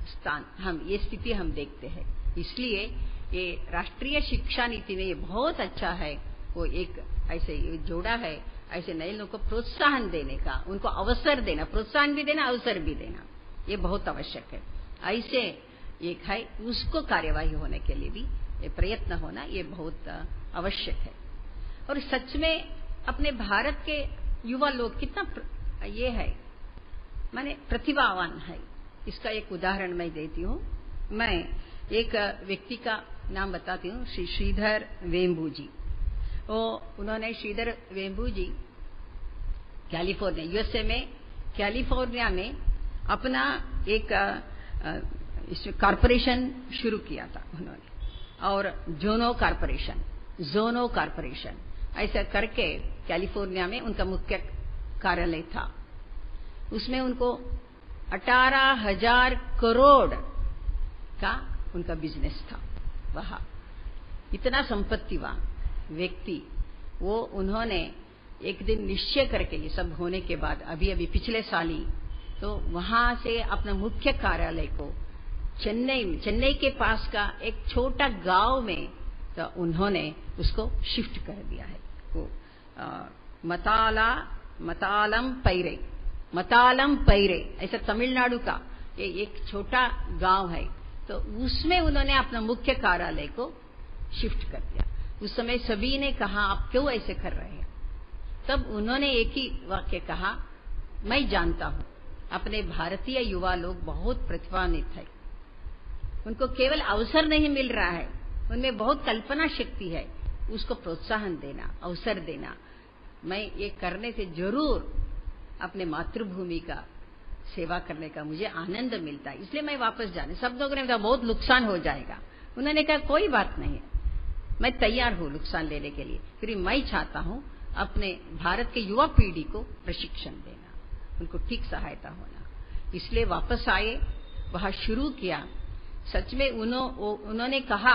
स्थान हम, ये स्थिति हम देखते हैं। इसलिए ये राष्ट्रीय शिक्षा नीति में ये बहुत अच्छा है, वो एक ऐसे जोड़ा है, ऐसे नए लोगों को प्रोत्साहन देने का, उनको अवसर देना, प्रोत्साहन भी देना, अवसर भी देना, ये बहुत आवश्यक है। ऐसे एक है, उसको कार्यवाही होने के लिए भी ये प्रयत्न होना ये बहुत आवश्यक है। और सच में अपने भारत के युवा लोग कितना ये है, माने प्रतिभावान है। इसका एक उदाहरण मैं देती हूँ। मैं एक व्यक्ति का नाम बताती हूँ, श्री श्रीधर वेम्बू जी। उन्होंने, श्रीधर वेम्बू जी कैलिफोर्निया, यूएसए में कैलिफोर्निया में अपना एक कॉरपोरेशन शुरू किया था उन्होंने, और जोनो कॉरपोरेशन, जोनो कॉरपोरेशन, ऐसा करके कैलिफोर्निया में उनका मुख्य कार्यालय था। उसमें उनको 18,000 करोड़ का उनका बिजनेस था। वहां इतना संपत्तिवान व्यक्ति, वो उन्होंने एक दिन निश्चय करके, ये सब होने के बाद अभी पिछले साल ही, तो वहां से अपना मुख्य कार्यालय को चेन्नई के पास का एक छोटा गांव में, तो उन्होंने उसको शिफ्ट कर दिया है। वो मतालम पैरे ऐसा तमिलनाडु का ये एक छोटा गांव है, तो उसमें उन्होंने अपना मुख्य कार्यालय को शिफ्ट कर दिया। उस समय सभी ने कहा आप क्यों ऐसे कर रहे हैं? तब उन्होंने एक ही वाक्य कहा, मैं जानता हूं अपने भारतीय युवा लोग बहुत प्रतिभान्वित है, उनको केवल अवसर नहीं मिल रहा है, उनमें बहुत कल्पना शक्ति है, उसको प्रोत्साहन देना, अवसर देना। मैं ये करने से जरूर अपने मातृभूमि का सेवा करने का मुझे आनंद मिलता है, इसलिए मैं वापस जाने। सब लोगों ने कहा बहुत नुकसान हो जाएगा। उन्होंने कहा कोई बात नहीं है, मैं तैयार हूं नुकसान लेने के लिए, फिर मैं चाहता हूं अपने भारत के युवा पीढ़ी को प्रशिक्षण देना, उनको ठीक सहायता होना। इसलिए वापस आए, वहां शुरू किया। सच में उन्होंने कहा,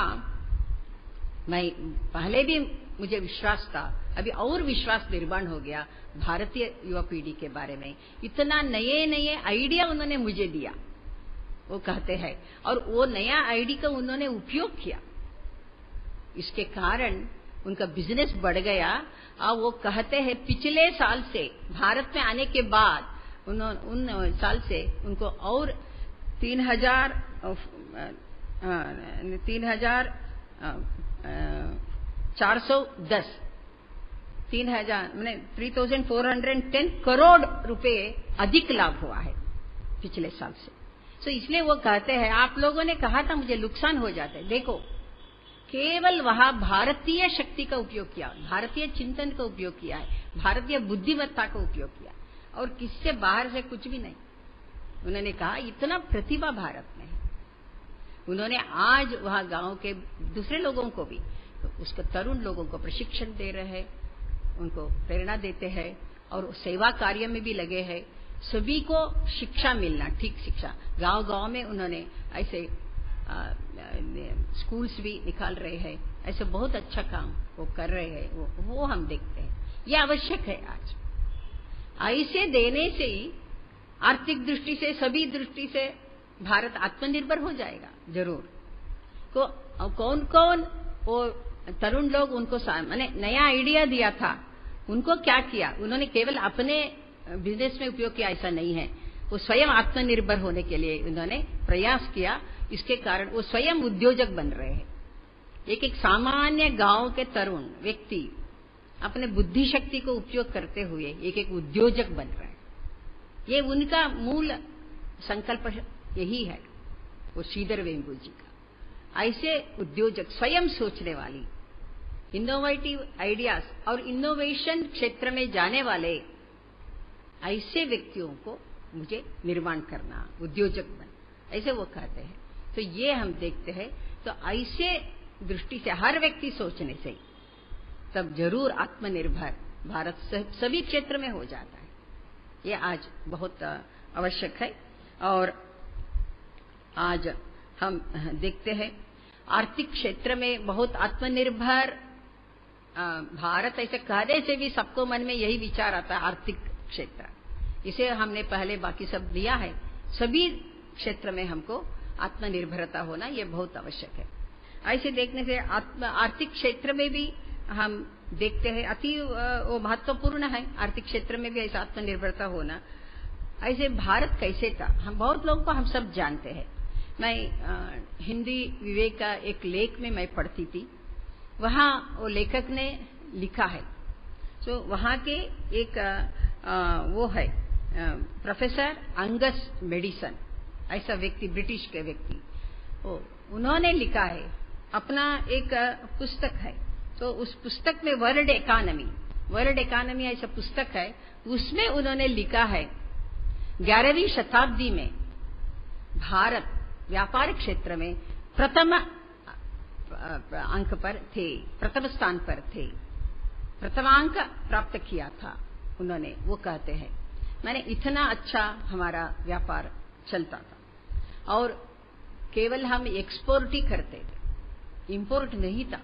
मैं पहले भी मुझे विश्वास था, अभी और विश्वास निर्माण हो गया भारतीय युवा पीढ़ी के बारे में। इतना नए नए आइडिया उन्होंने मुझे दिया, वो कहते हैं, और वो नया आइडिया का उन्होंने उपयोग किया। इसके कारण उनका बिजनेस बढ़ गया। और वो कहते हैं पिछले साल से भारत में आने के बाद उन साल से उनको और 3,410 करोड़ रुपए अधिक लाभ हुआ है पिछले साल से। तो इसलिए वो कहते हैं, आप लोगों ने कहा था मुझे नुकसान हो जाता है, देखो केवल वहां भारतीय शक्ति का उपयोग किया, भारतीय चिंतन का उपयोग किया है, भारतीय बुद्धिमत्ता का उपयोग किया, और किससे बाहर से कुछ भी नहीं। उन्होंने कहा इतना प्रतिभा भारत में है। उन्होंने आज वहां गांव के दूसरे लोगों को भी, तो उसको तरुण लोगों को प्रशिक्षण दे रहे हैं, उनको प्रेरणा देते हैं, और सेवा कार्य में भी लगे हैं। सभी को शिक्षा मिलना, ठीक शिक्षा, गांव-गांव में उन्होंने ऐसे स्कूल्स भी निकाल रहे हैं। ऐसे बहुत अच्छा काम वो कर रहे हैं, वो हम देखते हैं। ये आवश्यक है आज। ऐसे देने से ही आर्थिक दृष्टि से, सभी दृष्टि से भारत आत्मनिर्भर हो जाएगा जरूर। कौन कौन वो तरुण लोग, उनको मैंने नया आइडिया दिया था, उनको क्या किया? उन्होंने केवल अपने बिजनेस में उपयोग किया ऐसा नहीं है, वो स्वयं आत्मनिर्भर होने के लिए उन्होंने प्रयास किया। इसके कारण वो स्वयं उद्योजक बन रहे हैं। एक सामान्य गांव के तरुण व्यक्ति अपने बुद्धि शक्ति को उपयोग करते हुए एक उद्योजक बन रहे हैं। ये उनका मूल संकल्प यही है, वो श्रीधर वेम्बू जी का। ऐसे उद्योजक, स्वयं सोचने वाली, इनोवेटिव आइडियाज और इनोवेशन क्षेत्र में जाने वाले ऐसे व्यक्तियों को मुझे निर्माण करना, उद्योजक बन, ऐसे वो कहते हैं। तो ये हम देखते हैं। तो ऐसे दृष्टि से हर व्यक्ति सोचने से तब जरूर आत्मनिर्भर भारत सभी क्षेत्र में हो जाता है। ये आज बहुत आवश्यक है। और आज हम देखते हैं आर्थिक क्षेत्र में बहुत आत्मनिर्भर भारत, ऐसे कहने से भी सबको मन में यही विचार आता है आर्थिक क्षेत्र। इसे हमने पहले बाकी सब दिया है। सभी क्षेत्र में हमको आत्मनिर्भरता होना ये बहुत आवश्यक है। ऐसे देखने से आर्थिक क्षेत्र में भी हम देखते हैं अति वो महत्वपूर्ण है। आर्थिक क्षेत्र में भी ऐसा आत्मनिर्भरता होना। ऐसे भारत कैसे था, हम बहुत लोगों को हम सब जानते हैं। मैं हिंदी विवेक का एक लेख में मैं पढ़ती थी, वहां वो लेखक ने लिखा है। तो वहां के एक वो है प्रोफेसर अंगस मेडिसन, ऐसा व्यक्ति, ब्रिटिश के व्यक्ति, उन्होंने लिखा है, अपना एक पुस्तक है। तो उस पुस्तक में वर्ल्ड इकोनॉमी ऐसा पुस्तक है, उसमें उन्होंने लिखा है 11वीं शताब्दी में भारत व्यापार क्षेत्र में प्रथम अंक पर थे, प्रथम स्थान पर थे, प्रथमांक प्राप्त किया था उन्होंने। वो कहते हैं मैंने इतना अच्छा हमारा व्यापार चलता था और केवल हम एक्सपोर्ट ही करते थे, इंपोर्ट नहीं था।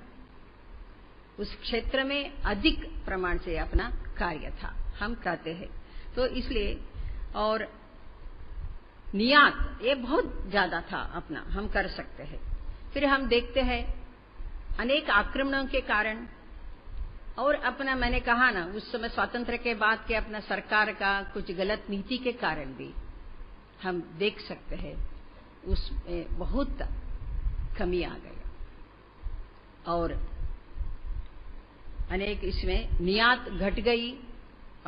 उस क्षेत्र में अधिक प्रमाण से अपना कार्य था, हम कहते हैं। तो इसलिए और निर्यात ये बहुत ज्यादा था अपना, हम कर सकते हैं। फिर हम देखते हैं अनेक आक्रमणों के कारण और अपना, मैंने कहा ना उस समय स्वातंत्र के बाद के अपना सरकार का कुछ गलत नीति के कारण भी हम देख सकते हैं उसमें बहुत कमी आ गई और अनेक इसमें निर्यात घट गई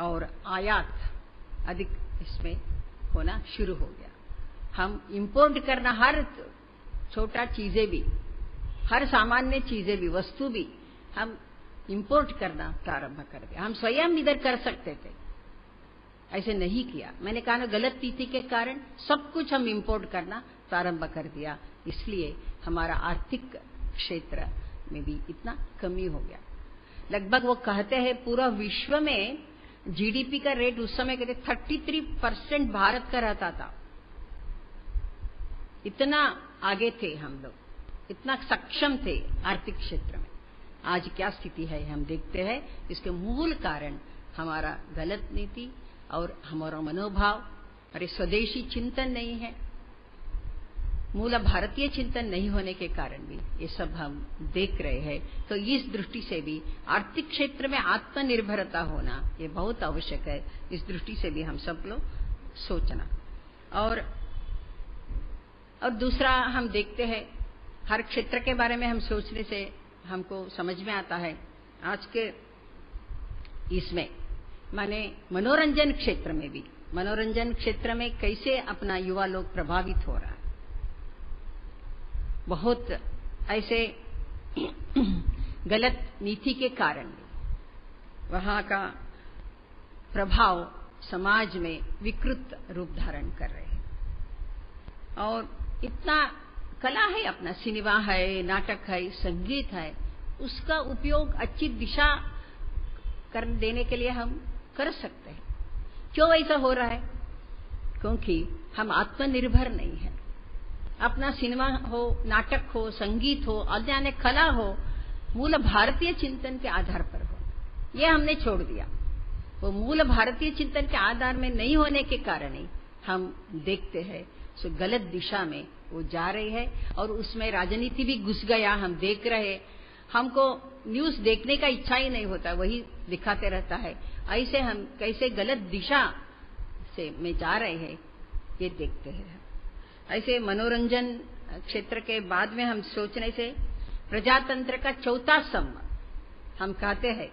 और आयात अधिक इसमें होना शुरू हो गया। हम इंपोर्ट करना हर छोटा चीजें भी, हर सामान्य चीजें भी, वस्तु भी हम इंपोर्ट करना प्रारंभ कर दिया। हम स्वयं इधर कर सकते थे, ऐसे नहीं किया। मैंने कहा ना गलत नीति के कारण सब कुछ हम इंपोर्ट करना प्रारंभ कर दिया, इसलिए हमारा आर्थिक क्षेत्र में भी इतना कमी हो गया। लगभग वो कहते हैं पूरा विश्व में जीडीपी का रेट उस समय कहते 33% भारत का रहता था। इतना आगे थे हम लोग, इतना सक्षम थे आर्थिक क्षेत्र में। आज क्या स्थिति है हम देखते हैं। इसके मूल कारण हमारा गलत नीति और हमारा मनोभाव, अरे स्वदेशी चिंतन नहीं है, मूल भारतीय चिंतन नहीं होने के कारण भी ये सब हम देख रहे हैं। तो इस दृष्टि से भी आर्थिक क्षेत्र में आत्मनिर्भरता होना ये बहुत आवश्यक है। इस दृष्टि से भी हम सब लोग सोचना। और दूसरा हम देखते हैं हर क्षेत्र के बारे में हम सोचने से हमको समझ में आता है आज के इसमें माने मनोरंजन क्षेत्र में भी, मनोरंजन क्षेत्र में कैसे अपना युवा लोग प्रभावित हो रहा है। बहुत ऐसे गलत नीति के कारण वहां का प्रभाव समाज में विकृत रूप धारण कर रहे हैं। और इतना कला है, अपना सिनेमा है, नाटक है, संगीत है, उसका उपयोग अच्छी दिशा कर देने के लिए हम कर सकते हैं। क्यों ऐसा हो रहा है? क्योंकि हम आत्मनिर्भर नहीं है। अपना सिनेमा हो, नाटक हो, संगीत हो, अन्य कला हो, मूल भारतीय चिंतन के आधार पर हो, यह हमने छोड़ दिया। वो मूल भारतीय चिंतन के आधार में नहीं होने के कारण ही हम देखते हैं सो गलत दिशा में वो जा रही है और उसमें राजनीति भी घुस गया। हम देख रहे, हमको न्यूज देखने का इच्छा ही नहीं होता, वही दिखाते रहता है। ऐसे हम कैसे गलत दिशा से में जा रहे हैं ये देखते हैं। ऐसे मनोरंजन क्षेत्र के बाद में हम सोचने से प्रजातंत्र का चौथा स्तंभ हम कहते हैं,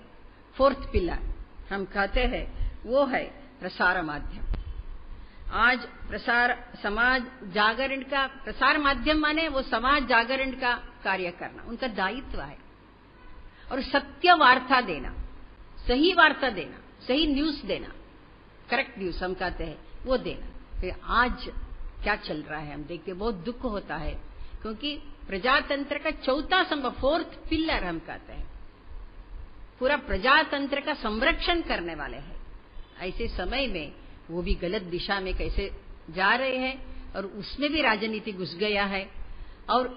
फोर्थ पिलर हम कहते हैं, वो है प्रसार माध्यम। आज प्रसार समाज जागरण का, प्रसार माध्यम माने वो समाज जागरण का कार्य करना उनका दायित्व है। और सत्य वार्ता देना, सही वार्ता देना, सही न्यूज देना, करेक्ट न्यूज हम कहते हैं, वो देना। फिर आज क्या चल रहा है हम देखते, बहुत दुख होता है क्योंकि प्रजातंत्र का चौथा स्तंभ, फोर्थ पिलर हम कहते हैं, पूरा प्रजातंत्र का संरक्षण करने वाले हैं। ऐसे समय में वो भी गलत दिशा में कैसे जा रहे हैं और उसमें भी राजनीति घुस गया है। और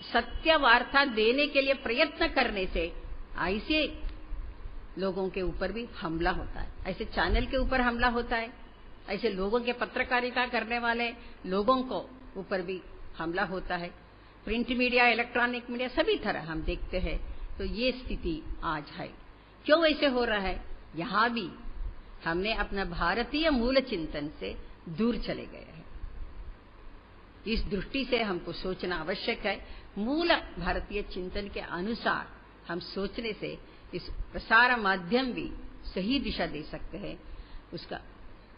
सत्य वार्ता देने के लिए प्रयत्न करने से ऐसे लोगों के ऊपर भी हमला होता है, ऐसे चैनल के ऊपर हमला होता है, ऐसे लोगों के पत्रकारिता करने वाले लोगों को ऊपर भी हमला होता है। प्रिंट मीडिया, इलेक्ट्रॉनिक मीडिया, सभी तरह हम देखते हैं। तो ये स्थिति आज है। क्यों ऐसे हो रहा है? यहां भी हमने अपना भारतीय मूल चिंतन से दूर चले गए हैं। इस दृष्टि से हमको सोचना आवश्यक है। मूल भारतीय चिंतन के अनुसार हम सोचने से इस प्रसार माध्यम भी सही दिशा दे सकते हैं, उसका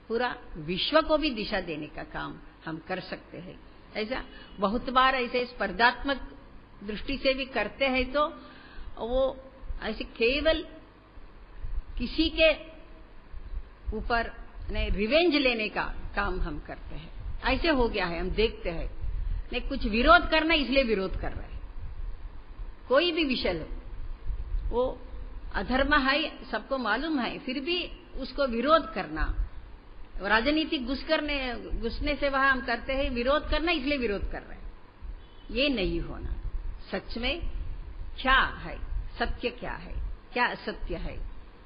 पूरा विश्व को भी दिशा देने का काम हम कर सकते हैं। ऐसा बहुत बार ऐसे स्पर्धात्मक दृष्टि से भी करते हैं तो वो ऐसे केवल किसी के ऊपर रिवेंज लेने का काम हम करते हैं। ऐसे हो गया है, हम देखते हैं नहीं कुछ विरोध करना इसलिए विरोध कर रहे हैं, कोई भी विषय लो, वो अधर्म है सबको मालूम है, फिर भी उसको विरोध करना, राजनीति घुसने से वहां हम करते हैं विरोध करना, इसलिए विरोध कर रहे हैं, ये नहीं होना। सच में क्या है, सत्य क्या है, क्या असत्य है,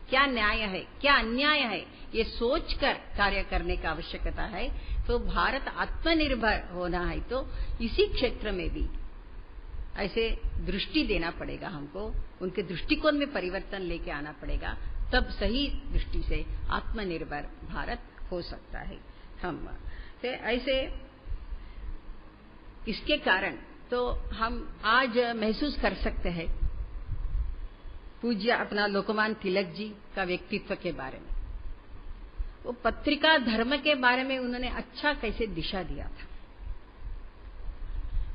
क्या न्याय है, क्या अन्याय है, ये सोचकर कार्य करने की आवश्यकता है। तो भारत आत्मनिर्भर होना है तो इसी क्षेत्र में भी ऐसे दृष्टि देना पड़ेगा हमको, उनके दृष्टिकोण में परिवर्तन लेके आना पड़ेगा, तब सही दृष्टि से आत्मनिर्भर भारत हो सकता है। हम तो ऐसे इसके कारण तो हम आज महसूस कर सकते हैं पूज्य अपना लोकमान्य तिलक जी का व्यक्तित्व के बारे में। वो पत्रिका धर्म के बारे में उन्होंने अच्छा कैसे दिशा दिया था।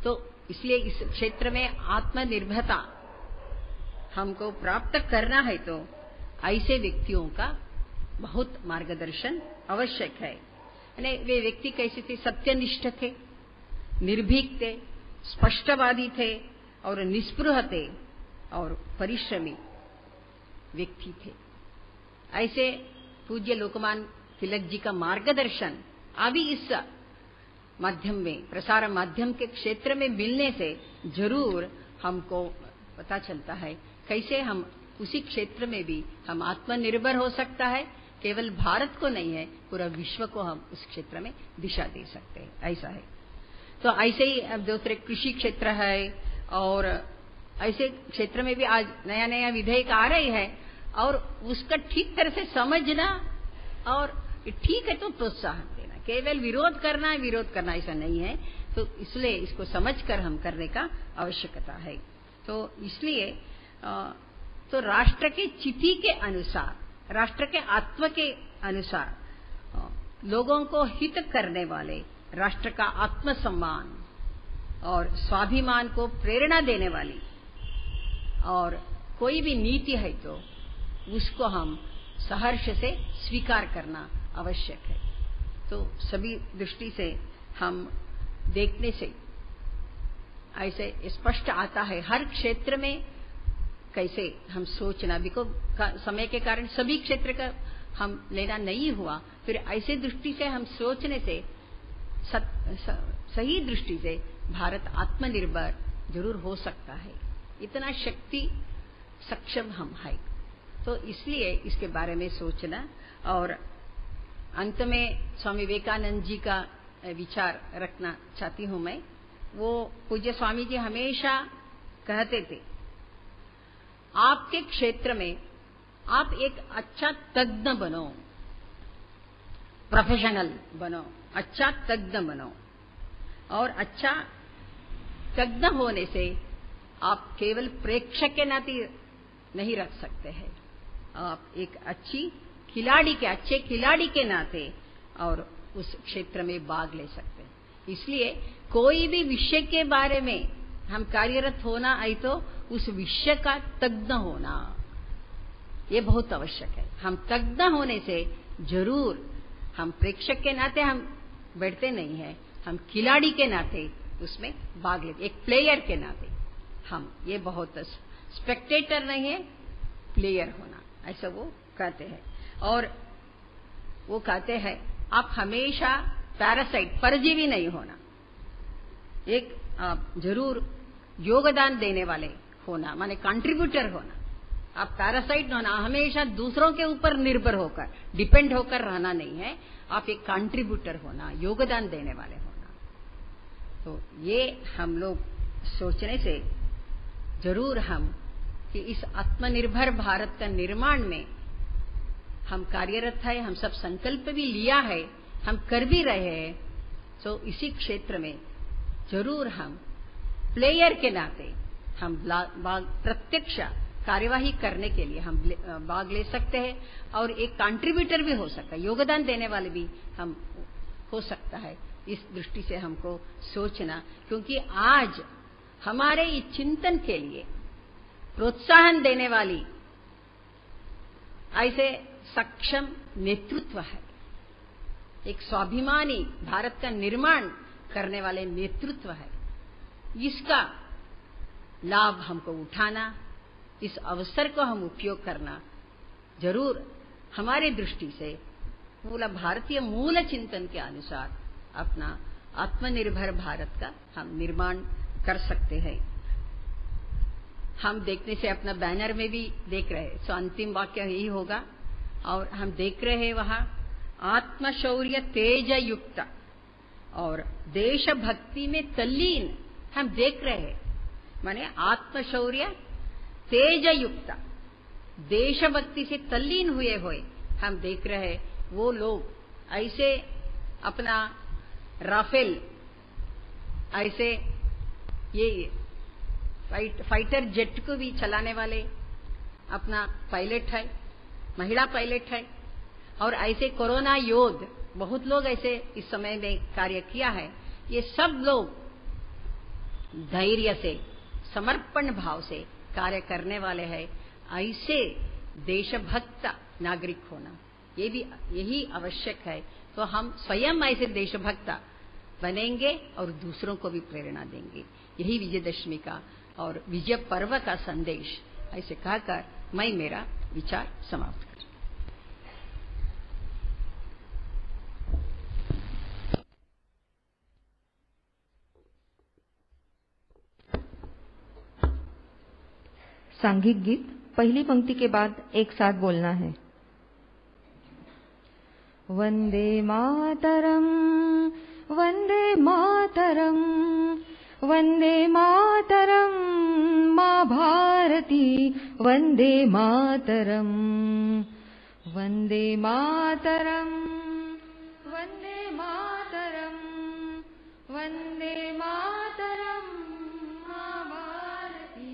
तो इसलिए इस क्षेत्र में आत्मनिर्भरता हमको प्राप्त करना है तो ऐसे व्यक्तियों का बहुत मार्गदर्शन आवश्यक है। वे व्यक्ति कैसे थे? सत्यनिष्ठ थे, निर्भीक थे, स्पष्टवादी थे और निस्पृह थे और परिश्रमी व्यक्ति थे। ऐसे पूज्य लोकमान्य तिलक जी का मार्गदर्शन अभी इस माध्यम में, प्रसार माध्यम के क्षेत्र में मिलने से जरूर हमको पता चलता है कैसे हम उसी क्षेत्र में भी हम आत्मनिर्भर हो सकता है। केवल भारत को नहीं है, पूरा विश्व को हम उस क्षेत्र में दिशा दे सकते हैं, ऐसा है। तो ऐसे ही अब दूसरे कृषि क्षेत्र है और ऐसे क्षेत्र में भी आज नया नया विधेयक आ रही है और उसका ठीक तरह से समझना और ठीक है तो प्रोत्साहन देना, केवल विरोध करना ऐसा नहीं है। तो इसलिए इसको समझकर हम करने का आवश्यकता है। तो इसलिए तो राष्ट्र के चिति के अनुसार, राष्ट्र के आत्मा के अनुसार लोगों को हित करने वाले, राष्ट्र का आत्मसम्मान और स्वाभिमान को प्रेरणा देने वाली और कोई भी नीति है तो उसको हम सहर्ष से स्वीकार करना आवश्यक है। तो सभी दृष्टि से हम देखने से ऐसे स्पष्ट आता है हर क्षेत्र में कैसे हम सोचना, बिकॉज समय के कारण सभी क्षेत्र का हम लेना नहीं हुआ, फिर ऐसे दृष्टि से हम सोचने से सही दृष्टि से भारत आत्मनिर्भर जरूर हो सकता है। इतना शक्ति सक्षम हम है, तो इसलिए इसके बारे में सोचना। और अंत में स्वामी विवेकानंद जी का विचार रखना चाहती हूं मैं। वो पूज्य स्वामी जी हमेशा कहते थे, आपके क्षेत्र में आप एक अच्छा तज्ञ बनो, प्रोफेशनल बनो, अच्छा तज्ञ बनो। और अच्छा तज्ञ होने से आप केवल प्रेक्षक के नाते नहीं रख सकते हैं, आप एक अच्छे खिलाड़ी के नाते और उस क्षेत्र में भाग ले सकते हैं। इसलिए कोई भी विषय के बारे में हम कार्यरत होना है तो उस विषय का तज्ञ होना ये बहुत आवश्यक है। हम तज्ञ होने से जरूर हम प्रेक्षक के नाते हम बैठते नहीं हैं, हम खिलाड़ी के नाते उसमें भाग लेते, एक प्लेयर के नाते हम, ये बहुत स्पेक्टेटर नहीं है, प्लेयर होना, ऐसा वो कहते हैं। और वो कहते हैं आप हमेशा पैरासाइट, परजीवी नहीं होना, एक आप जरूर योगदान देने वाले होना, माने कंट्रीब्यूटर होना। आप पैरासाइट होना, हमेशा दूसरों के ऊपर निर्भर होकर, डिपेंड होकर रहना नहीं है, आप एक कंट्रीब्यूटर होना, योगदान देने वाले होना। तो ये हम लोग सोचने से जरूर हम कि इस आत्मनिर्भर भारत का निर्माण में हम कार्यरत है, हम सब संकल्प भी लिया है, हम कर भी रहे हैं। तो इसी क्षेत्र में जरूर हम प्लेयर के नाते हम प्रत्यक्ष कार्यवाही करने के लिए हम भाग ले सकते हैं और एक कंट्रीब्यूटर भी हो सकता है, योगदान देने वाले भी हम हो सकता है। इस दृष्टि से हमको सोचना, क्योंकि आज हमारे इस चिंतन के लिए प्रोत्साहन देने वाली ऐसे सक्षम नेतृत्व है, एक स्वाभिमानी भारत का निर्माण करने वाले नेतृत्व है। इसका लाभ हमको उठाना, इस अवसर को हम उपयोग करना जरूर हमारे दृष्टि से मूल भारतीय मूल चिंतन के अनुसार अपना आत्मनिर्भर भारत का हम निर्माण कर सकते हैं। हम देखने से अपना बैनर में भी देख रहे हैं, तो अंतिम वाक्य यही होगा। और हम देख रहे हैं वहां आत्मशौर्य तेज युक्त और देशभक्ति में तल्लीन हम देख रहे हैं। माने आत्मशौर्य तेज युक्त देशभक्ति से तल्लीन हुए हम देख रहे हैं। वो लोग ऐसे अपना राफेल, ऐसे ये फाइटर जेट को भी चलाने वाले अपना पायलट है, महिला पायलट है। और ऐसे कोरोना योद्ध बहुत लोग ऐसे इस समय में कार्य किया है। ये सब लोग धैर्य से, समर्पण भाव से कार्य करने वाले हैं। ऐसे देशभक्त नागरिक होना ये भी यही आवश्यक है। तो हम स्वयं ऐसे देशभक्त बनेंगे और दूसरों को भी प्रेरणा देंगे। यही विजयदशमी का और विजय पर्व का संदेश ऐसे कहकर मैं मेरा विचार समाप्त कर। सांघिक गीत पहली पंक्ति के बाद एक साथ बोलना है। वंदे मातरम, वंदे मातरम, वंदे मातरम, माँ भारती वंदे मातरम, वंदे मातरम, वंदे मातरम, वंदे मातरम, माँ भारती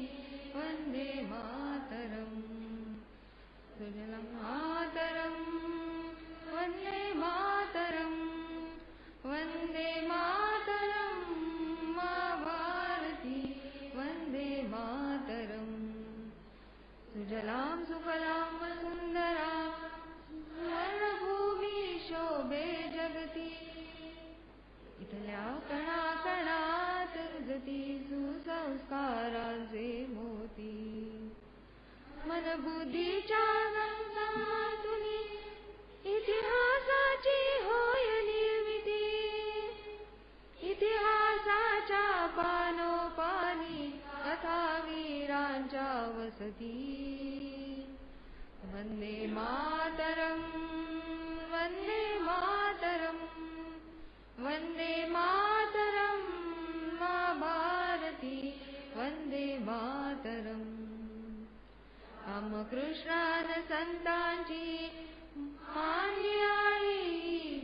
वंदे मातरम, सुजलां मातरम, वंदे मातरम, वंदे मातरम, माँ भारती वंदे मातरम, सुजलां सुफलां वसुंधरां स्वर्णभूमि शोभे जगति, इथल्या कणाकणात रुजती सुसंस्कारांचे मोती, मनबुद्धीच्या गंगातुनी इतिहासाची होय निर्मिती, इतिहासाच्या पानोपानी कथा वीरांच्या वसती, वंदे मातरम, वंदे मातरम, वंदे मातरम, माँ भारती वंदे मातरम, रामकृष्णान संतांची मांदियाळी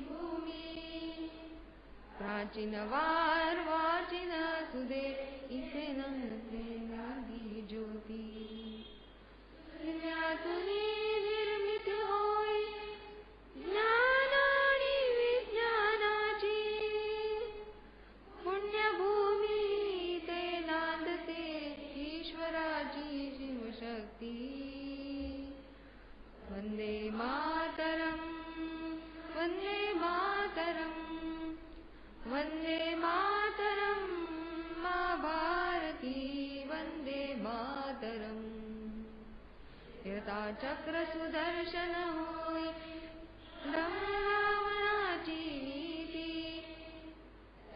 भूमी, प्राचीन वाचीन सुदे इथे नंदते नादी ज्योती, ज्ञातुनी निर्मित होय ज्ञान आणि विज्ञानाची, पुण्यभूमी ते नांदते ईश्वराची शिवशक्ती, वंदे मातरम, वंदे मातरम, वंदे मातरम, माँ भारती वंदे मातरम, यथा चक्र सुदर्शन होय ब्रह्म रावणाची नीती,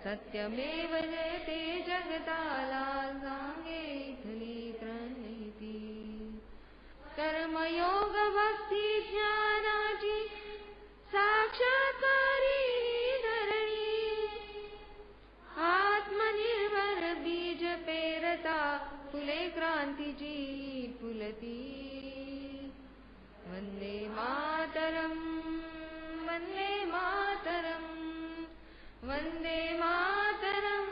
सत्यमेव जयते जगताला सांगे इथली प्रणिती, कर्मयोग भक्ती ज्ञानाची साक्षात्कारी धरणी, आत्मनिर्भर बीज पेरता फुले क्रांतीची फुलती, वंदे मातरम, वंदे मातरम, वंदे मातरम,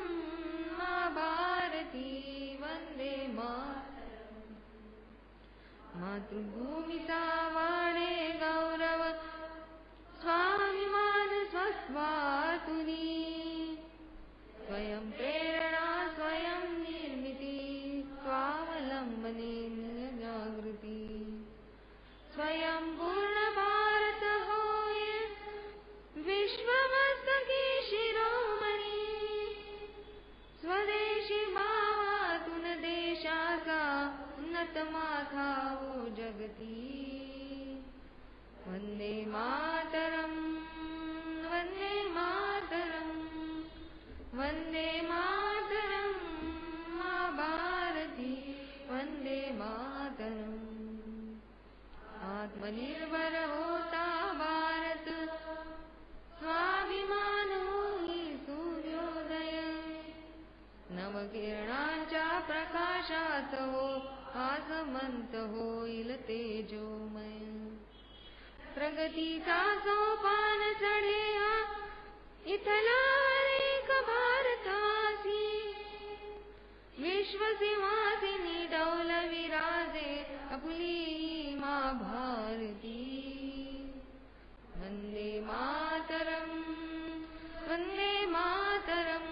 माँ भारती वंदे मातरम, मातृभूमीचा वाढे गौरव स्वाभिमान स्वस्वातुनी, स्वयं प्रेरणा स्वयं निर्मिती, स्वावलंबने जागृती, स्वयं पूर्ण भारत होय विश्वमस्तकी शिरोमणी, भारती वन्दे मातरम् वन्दे मातरम् वन्दे मातरम् मा भारती वन्दे मातरम् आत्मनिर्भर होता भारत स्वाभिमान होई सूर्योदय नवकिरणांच्या प्रकाशात हो आसमंत होईल तेजोमय प्रगतीचा सोपान चढे हा इथला एक भारतासी विश्वसिंहासनी डौल विराजे आपली मा भारती वन्दे मातरम् वन्दे मातरम्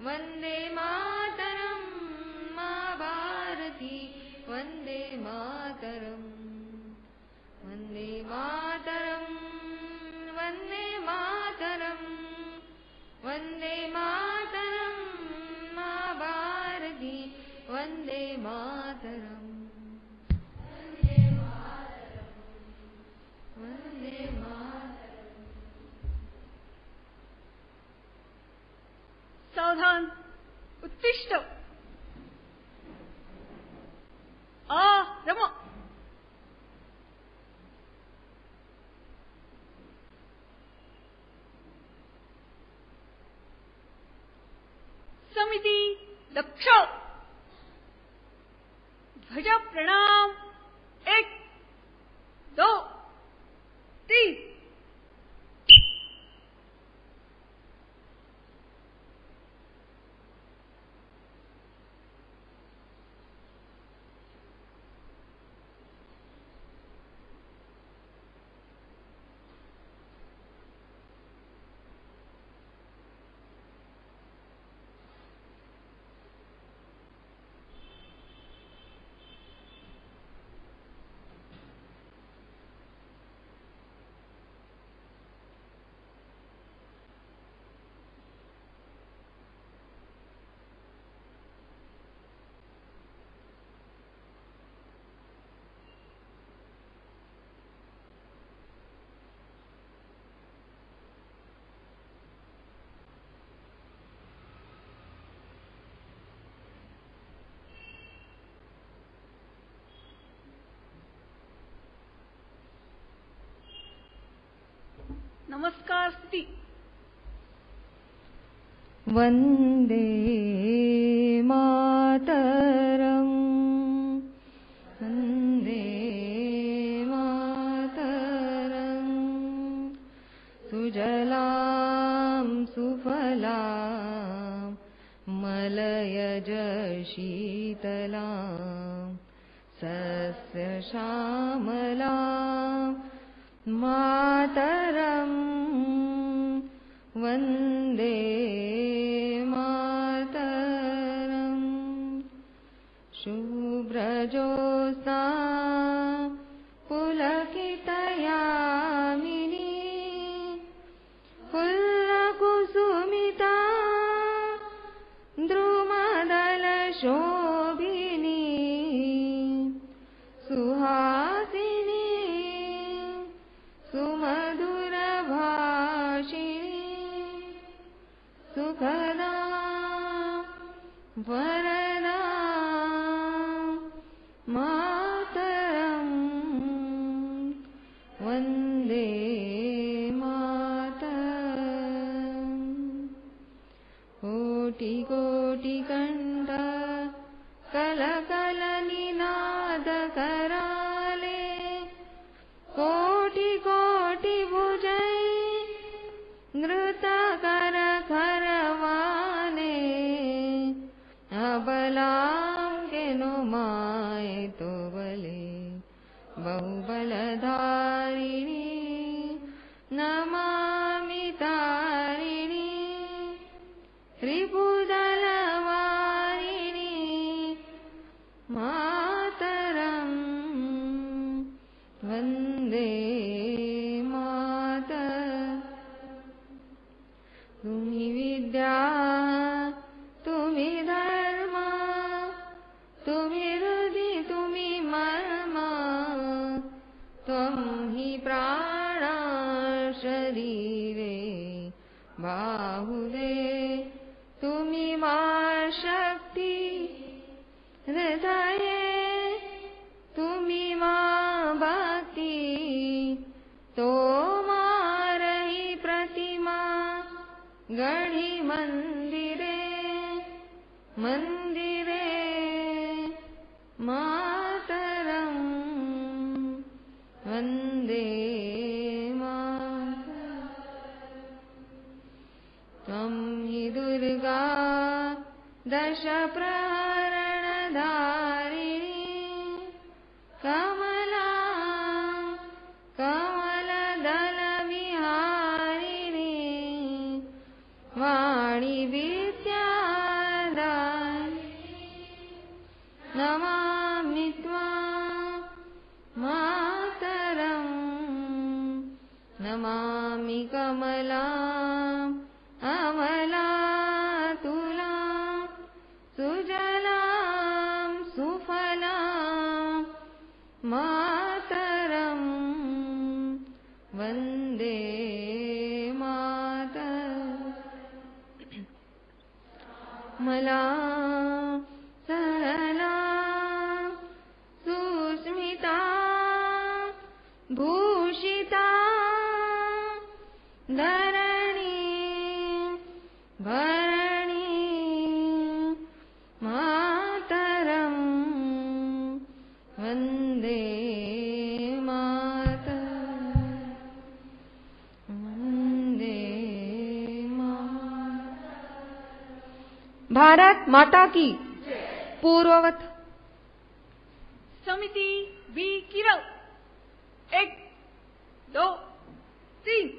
वन्दे मातरम् मा भारती वन्दे मातरम् वन्दे मातरम् वन्दे मातरम् वन्दे मातरम् मा भारती वन्दे मातरम् वन्दे मातरम् सावधान उत्तिष्ठ रमा समिति दक्ष ध्वज प्रणाम 1 2 3 नमस्कार स्थिति वन्दे मातरम् वन्दे मातरम् सुजलां सुफलां मलयज शीतलां सस्यश्यामलां मातरम् वन्दे मातरम् शुभ्रजोत्स्ना पुलकितयामिनी फुल्लकुसुमिता द्रुमदलशोभिनी सुहासिनी सुमधुरभाषिणी सुखदा वरदा मातरम् वन्दे मातरम् कोटि कोटि कंठ कलकलनिनाद कराले कोटि कोटि भुजै नृतकर खरवाने अबलां केनो माय तो बले बहुबलधारिणी नमामि तारिणी त्रिभुजलवारिणी मातरम् वन्दे तुम्ही विद्या तुम्ही धर्म तुम्ही हृदि तुम्ही मर्म शरीरे बाहुले तुम्ही मा शक्ती हृदये तुम्ही मा भक्ती तो मारही प्रतिमा गढ़ी मंदिरे मंदिरे मातरं वन्दे त्वं हि दुर्गा दश प्रहरणधारिणी कमला कमलदलविहारिणी वाणी नमामि त्वां मातरं नमामि कमलाम् अमलातुलां सुजलां सुफलां मातरं वन्दे मला सरला सुस्मिता भूषिता धरणी भरणी मातरं वन्दे वन्दे भारत माता की पूर्ववत समिति बी गिरव 1 2 3